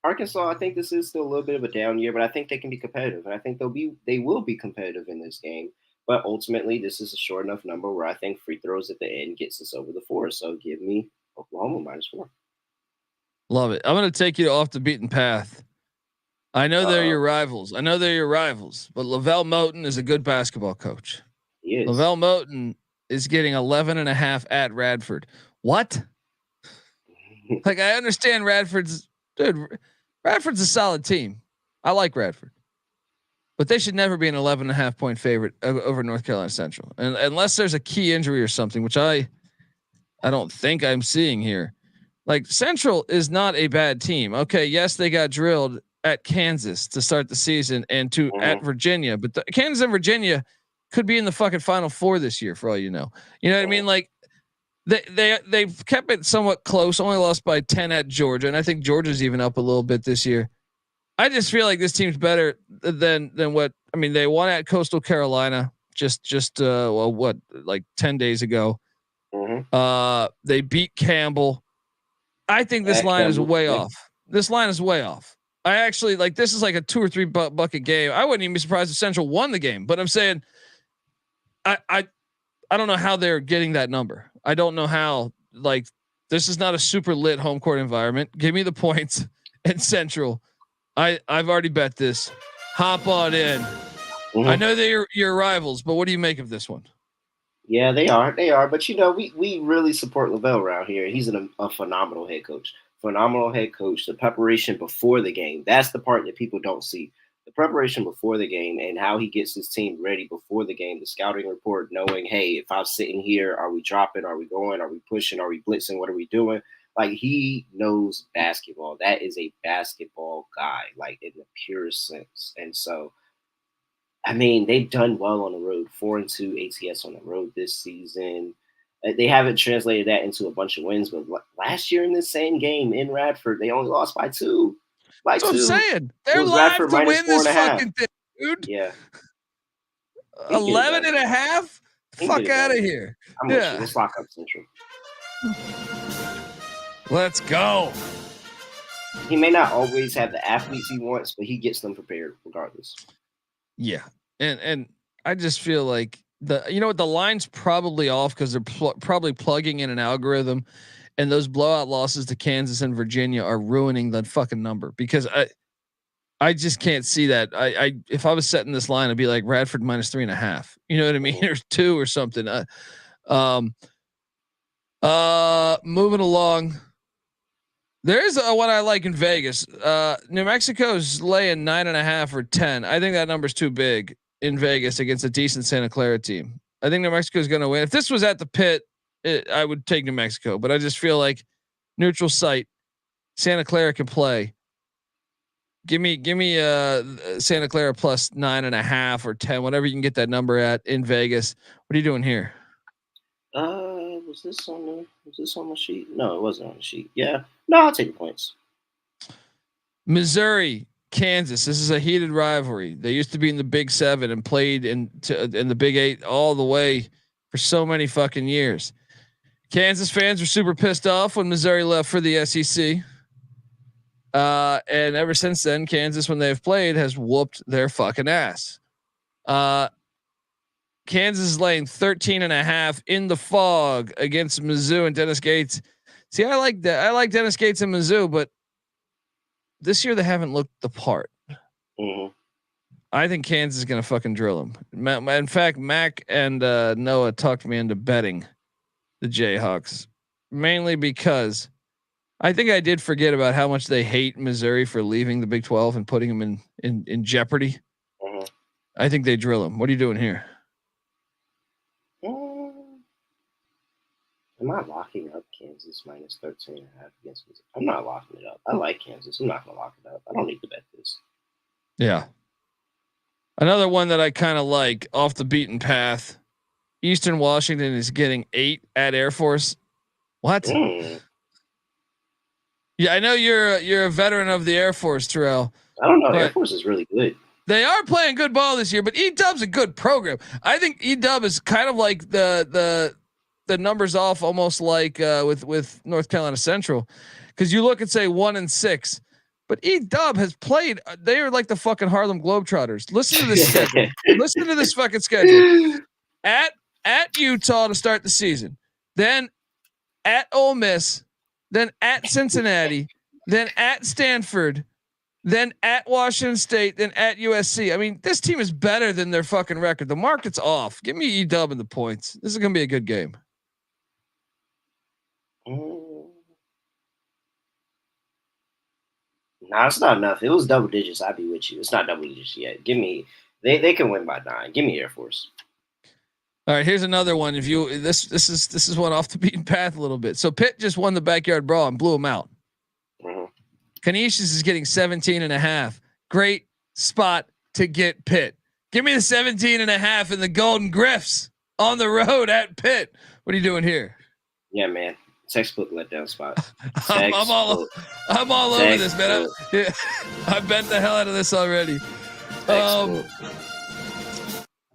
Arkansas, I think this is still a little bit of a down year, but I think they can be competitive. And I think they will be competitive in this game. But ultimately, this is a short enough number where I think free throws at the end gets us over the 4. So give me Oklahoma -4. Love it. I'm going to take you off the beaten path. I know they're your rivals. But Lavelle Moten is a good basketball coach. He is. Lavelle Moten is getting 11.5 at Radford. What? I understand Radford's a solid team. I like Radford. But they should never be an 11.5 point favorite over North Carolina Central, and unless there's a key injury or something, which I don't think I'm seeing here. Like Central is not a bad team. Okay, yes, they got drilled at Kansas to start the season and at Virginia, but Kansas and Virginia could be in the fucking Final Four this year for all you know. You know what I mean? Like they've kept it somewhat close. Only lost by 10 at Georgia, and I think Georgia's even up a little bit this year. I just feel like this team's better than what I mean. They won at Coastal Carolina just like 10 days ago. They beat Campbell. I think this line is way off. This line is way off. I actually like this is like a 2 or 3 bucket game. I wouldn't even be surprised if Central won the game, but I'm saying I don't know how they're getting that number. I don't know how. Like this is not a super lit home court environment. Give me the points in Central. I've already bet this. Hop on in. I know they're your rivals, but what do you make of this one? Yeah, they are. They are. But, we really support Lavelle around here. He's a phenomenal head coach. Phenomenal head coach. The preparation before the game. That's the part that people don't see. The preparation before the game and how he gets his team ready before the game. The scouting report, knowing, hey, if I'm sitting here, are we dropping? Are we going? Are we pushing? Are we blitzing? What are we doing? Like, he knows basketball. That is a basketball guy, like, in the purest sense. And so, I mean, they've done well on the road, 4-2 ATS on the road this season. They haven't translated that into a bunch of wins, but last year in this same game in Radford, they only lost by 2. That's what I'm saying. They're live to win this fucking thing, dude. Yeah. 11.5? Fuck out of here. I'm with you. Let's lock up Central. Let's go. He may not always have the athletes he wants, but he gets them prepared regardless. Yeah. And I just feel like the line's probably off because they're probably plugging in an algorithm, and those blowout losses to Kansas and Virginia are ruining that fucking number because I just can't see that. I if I was setting this line, I'd be like Radford -3.5. You know what I mean? Or 2 or something. Moving along. There's one I like in Vegas. New Mexico's laying 9.5 or 10. I think that number's too big in Vegas against a decent Santa Clara team. I think New Mexico's going to win. If this was at the Pit, I would take New Mexico, but I just feel like neutral site, Santa Clara can play. Give me Santa Clara plus 9.5 or 10, whatever you can get that number at in Vegas. What are you doing here? Was this on the sheet? No, it wasn't on the sheet. Yeah. No, I'll take the points. Missouri, Kansas. This is a heated rivalry. They used to be in the Big 7 and played in the Big 8 all the way for so many fucking years. Kansas fans were super pissed off when Missouri left for the SEC. And ever since then, Kansas, when they've played, has whooped their fucking ass. Kansas is laying 13.5 in the Fog against Mizzou and Dennis Gates. See, I like that. I like Dennis Gates and Mizzou, but this year they haven't looked the part. I think Kansas is going to fucking drill them. In fact, Mac and Noah talked me into betting the Jayhawks, mainly because I think I did forget about how much they hate Missouri for leaving the Big 12 and putting them in jeopardy. I think they drill them. What are you doing here? Am I locking up Kansas -13.5 against Missouri? I'm not locking it up. I like Kansas. I'm not going to lock it up. I don't need to bet this. Yeah. Another one that I kind of like off the beaten path. Eastern Washington is getting 8 at Air Force. What? Yeah, I know you're a veteran of the Air Force, Terrell. I don't know. Air Force is really good. They are playing good ball this year, but E-Dub's a good program. I think E-Dub is kind of like the numbers off, almost like with North Carolina Central, because you look and say 1-6, but E-Dub has played. They are like the fucking Harlem Globetrotters. Listen to this schedule. Listen to this fucking schedule. At Utah to start the season, then at Ole Miss, then at Cincinnati, then at Stanford, then at Washington State, then at USC. I mean, this team is better than their fucking record. The market's off. Give me E-Dub in the points. This is going to be a good game. No, it's not enough. If it was double digits, I'd be with you. It's not double digits yet. Give me, they can win by 9. Give me Air Force. All right, here's another one. If you this is one off the beaten path a little bit. So Pitt just won the backyard brawl and blew them out. Canisius is getting 17.5. Great spot to get Pitt. Give me the 17.5 in the Golden Griffs on the road at Pitt. What are you doing here? Yeah, man. Textbook letdown spot. I'm all over this, man. I bet the hell out of this already.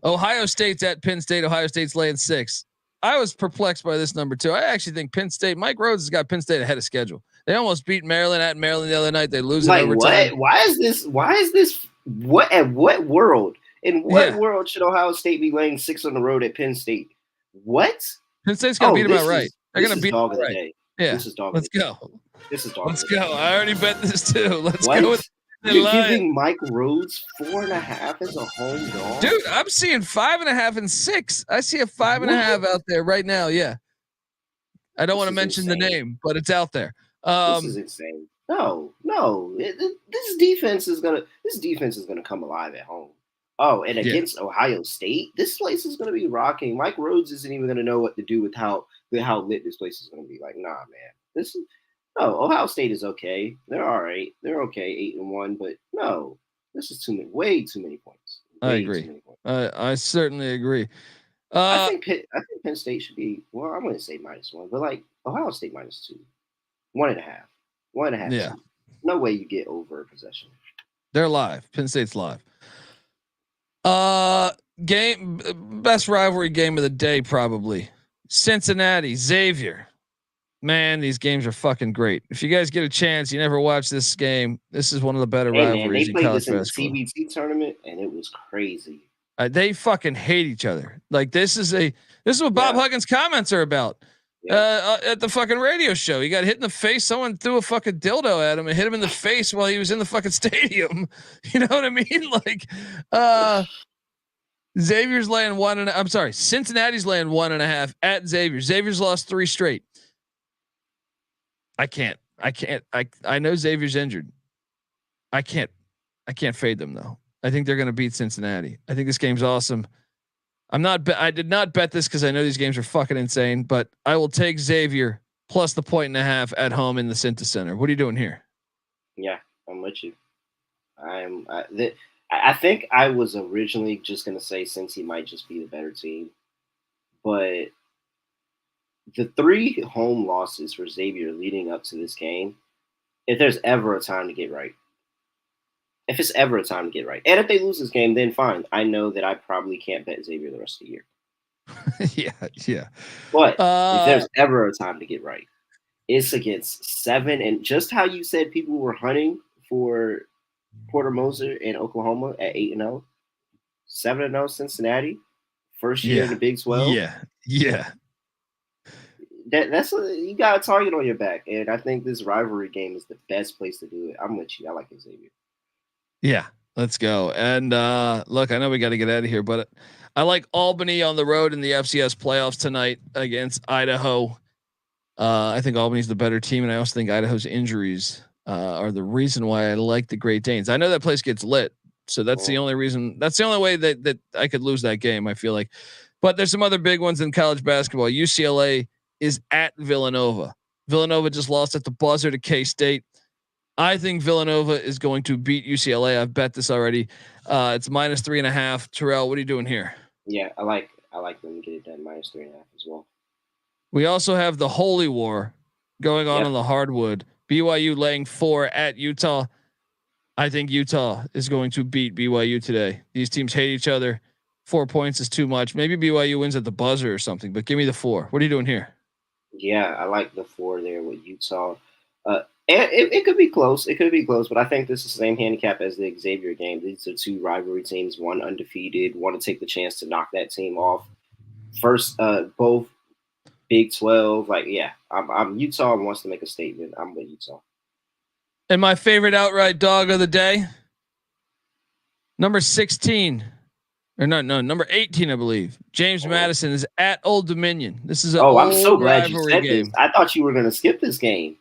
Ohio State's at Penn State. Ohio State's laying 6. I was perplexed by this number too. I actually think Penn State, Mike Rhodes has got Penn State ahead of schedule. They almost beat Maryland at Maryland the other night. They lose in overtime. Why is this? At what world? In what world should Ohio State be laying 6 on the road at Penn State? What? Penn State's going to beat them outright. They're going to beat them outright. Day. Yeah. This is dog. Let's go. This is dog. Let's go. I already bet this too. Let's what? go with You're giving Mike Rhodes 4.5 as a home dog? Dude, I'm seeing 5.5 and 6. I see a 5.5 out there right now. Yeah. I don't want to mention the name, but it's out there. This is insane. No. This defense is gonna come alive at home. Oh, and against Ohio State, this place is gonna be rocking. Mike Rhodes isn't even gonna know what to do with how lit this place is gonna be. Like, nah, man. Ohio State is okay. They're all right. They're okay, 8-1, but no, this is way too many points. I agree. I certainly agree. I think Penn State should be. Well, I'm gonna say -1, but like Ohio State -2, 1.5, 1.5. Yeah. No way you get over a possession. They're live. Penn State's live. Best rivalry game of the day, probably. Cincinnati, Xavier. Man, these games are fucking great. If you guys get a chance, you never watch this game. This is one of the better rivalries in college basketball. They played this in the CBT tournament, and it was crazy. They fucking hate each other. Like this is what Bob Huggins' comments are about. At the fucking radio show, he got hit in the face. Someone threw a fucking dildo at him and hit him in the face while he was in the fucking stadium. You know what I mean? Like, Xavier's laying 1.5. I'm sorry, Cincinnati's laying 1.5 at Xavier. Xavier's lost 3 straight. I can't. I know Xavier's injured. I can't fade them though. I think they're going to beat Cincinnati. I think this game's awesome. I did not bet this because I know these games are fucking insane, but I will take Xavier plus the 1.5 at home in the Cintas Center. What are you doing here? Yeah, I'm with you. I think I was originally just going to say Cincy might just be the better team, but the 3 home losses for Xavier leading up to this game, if there's ever a time to get right, and if they lose this game, then fine. I know that I probably can't bet Xavier the rest of the year. yeah. But if there's ever a time to get right, it's against 7. And just how you said people were hunting for Porter Moser in Oklahoma at 8-0, 7-0 Cincinnati, first year in the Big 12. Yeah. That's you got a target on your back, and I think this rivalry game is the best place to do it. I'm with you. I like Xavier. Yeah, let's go. And look, I know we got to get out of here, but I like Albany on the road in the FCS playoffs tonight against Idaho. I think Albany's the better team, and I also think Idaho's injuries are the reason why I like the Great Danes. I know that place gets lit, so that's the only reason. That's the only way that I could lose that game, I feel like. But there's some other big ones in college basketball. UCLA is at Villanova. Villanova just lost at the buzzer to K-State. I think Villanova is going to beat UCLA. I've bet this already. It's -3.5. Terrell, what are you doing here? Yeah, I like them to get it done -3.5 as well. We also have the Holy War going on the hardwood. BYU laying 4 at Utah. I think Utah is going to beat BYU today. These teams hate each other. 4 points is too much. Maybe BYU wins at the buzzer or something, but give me the 4. What are you doing here? Yeah, I like the 4 there with Utah. And it could be close. It could be close, but I think this is the same handicap as the Xavier game. These are 2 rivalry teams, one undefeated, want to take the chance to knock that team off. First, both Big 12. Like, yeah, I'm Utah wants to make a statement. I'm with Utah. And my favorite outright dog of the day, number 16. Or no, number 18, I believe. James Madison is at Old Dominion. This is I'm so glad you said game. This. I thought you were going to skip this game.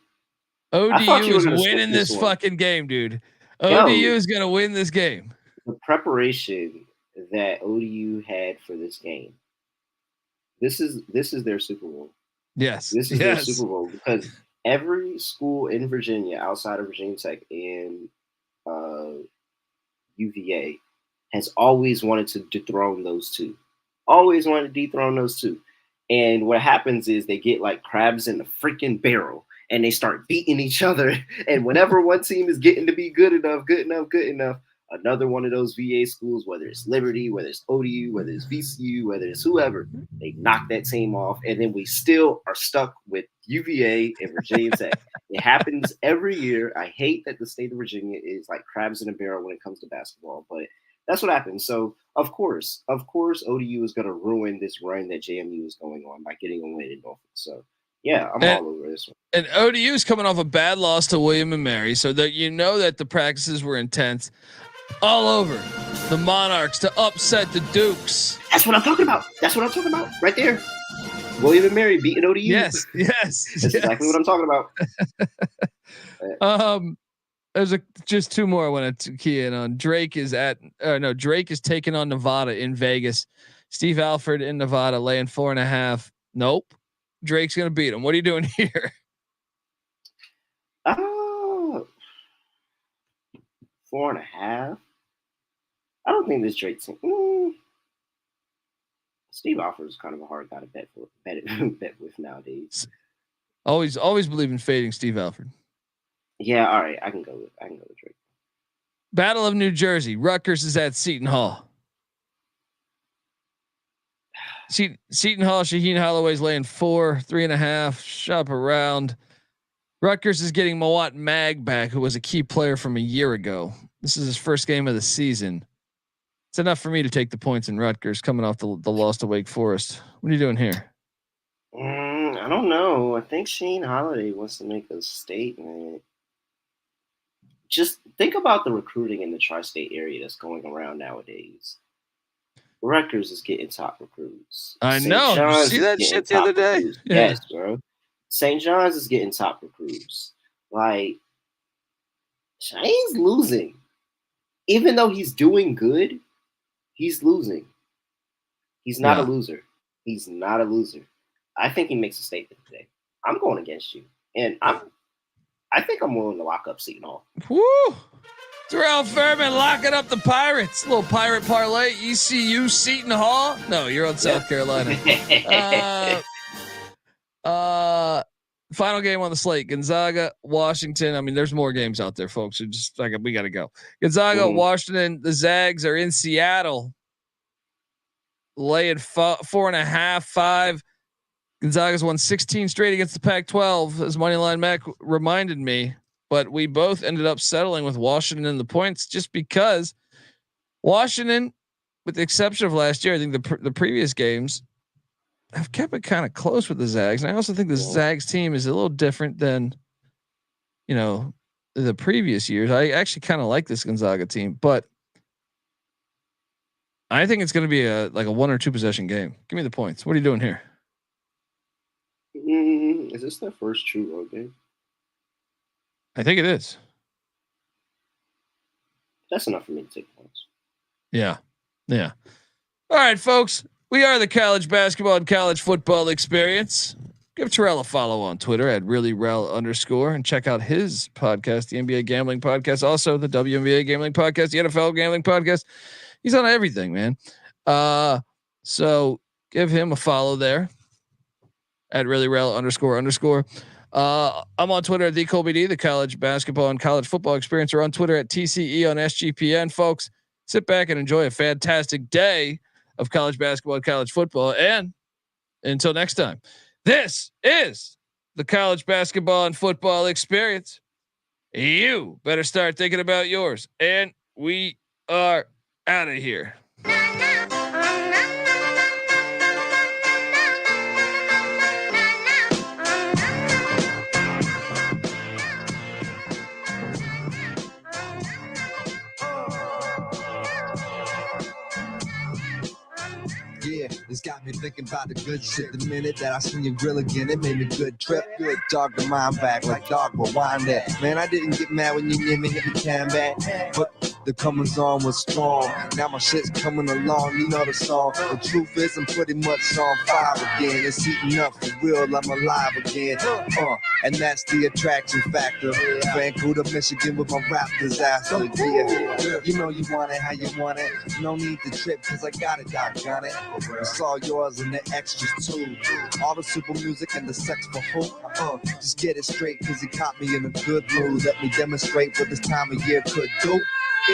ODU is winning this fucking game, dude. ODU is going to win this game. The preparation that ODU had for this game This is their Super Bowl. Yes. This is their Super Bowl because every school in Virginia outside of Virginia Tech and UVA has always wanted to dethrone those two. Always wanted to dethrone those two. And what happens is they get like crabs in the freaking barrel and they start beating each other. And whenever one team is getting to be good enough, another one of those VA schools, whether it's Liberty, whether it's ODU, whether it's VCU, whether it's whoever, they knock that team off. And then we still are stuck with UVA and Virginia Tech. It happens every year. I hate that the state of Virginia is like crabs in a barrel when it comes to basketball, but that's what happens. So, of course, ODU is going to ruin this run that JMU is going on by getting a win in Norfolk. So, yeah, I'm all over this one. And ODU is coming off a bad loss to William and Mary, so that you know that the practices were intense. All over the Monarchs to upset the Dukes. That's what I'm talking about. Right there. William and Mary beating ODU. Yes. That's exactly what I'm talking about. There's just two more I want to key in on. Drake is taking on Nevada in Vegas. Steve Alford in Nevada laying 4.5. Nope. Drake's going to beat him. What are you doing here? 4.5. I don't think this Drake team. Steve Alford is kind of a hard guy to bet with nowadays. Always believe in fading Steve Alford. Yeah, all right. I can go with Drake. Battle of New Jersey. Rutgers is at Seton Hall. Seton Hall. Shaheen Holloway's laying 4, 3.5. Shop around. Rutgers is getting Mawat Mag back, who was a key player from a year ago. This is his first game of the season. It's enough for me to take the points in Rutgers coming off the loss to Wake Forest. What are you doing here? I don't know. I think Shane Holiday wants to make a statement. Just think about the recruiting in the tri-state area that's going around nowadays. Rutgers is getting top recruits. I know. Did you see that shit the other day? Yeah. Yes, bro. St. John's is getting top recruits. Like, Shane's losing. Even though he's doing good, he's losing. He's not a loser. He's not a loser. I think he makes a statement today. I'm going against you. And I think I'm willing to lock up Seton Hall. Woo! Terrell Furman locking up the Pirates. Little pirate parlay. ECU Seton Hall. No, you're on South Carolina. Final game on the slate. Gonzaga, Washington. I mean, there's more games out there, folks. So just like we got to go. Gonzaga, Washington. The Zags are in Seattle. Laying 4.5, 5. Gonzaga's won 16 straight against the Pac-12, as Moneyline Mac reminded me. But we both ended up settling with Washington in the points just because Washington, with the exception of last year, I think the previous games have kept it kind of close with the Zags. And I also think the Zags team is a little different than, the previous years. I actually kind of like this Gonzaga team, but I think it's going to be a 1 or 2 possession game. Give me the points. What are you doing here? Is this their first true road game? I think it is. That's enough for me to take points. Yeah. All right, folks. We are the college basketball and college football experience. Give Terrell a follow on Twitter at @ReallyRel_ and check out his podcast, the NBA Gambling Podcast, also the WNBA Gambling Podcast, the NFL Gambling Podcast. He's on everything, man. So give him a follow there at @ReallyRel__. I'm on Twitter at @TheColbyD, the college basketball and college football experience, or on Twitter at TCE on SGPN. Folks, sit back and enjoy a fantastic day of college basketball and college football. And until next time, this is the college basketball and football experience. You better start thinking about yours. And we are out of here. Yeah, it's got me thinking about the good shit. The minute that I seen your grill again, it made me good trip. Good dog to mine back like dog, but wind that. Man, I didn't get mad when you hit me can back. But The comings on was strong. Now my shit's coming along, you know the song. The truth is I'm pretty much on fire again. It's heating up for real, I'm alive again. And that's the attraction factor. Vancouver, Michigan with my rap disaster. Yeah, you know you want it how you want it. No need to trip, cause I got it, doggone it. It's all yours and the extras too. All the super music and the sex for who? Just get it straight, cause you caught me in a good mood. Let me demonstrate what this time of year could do.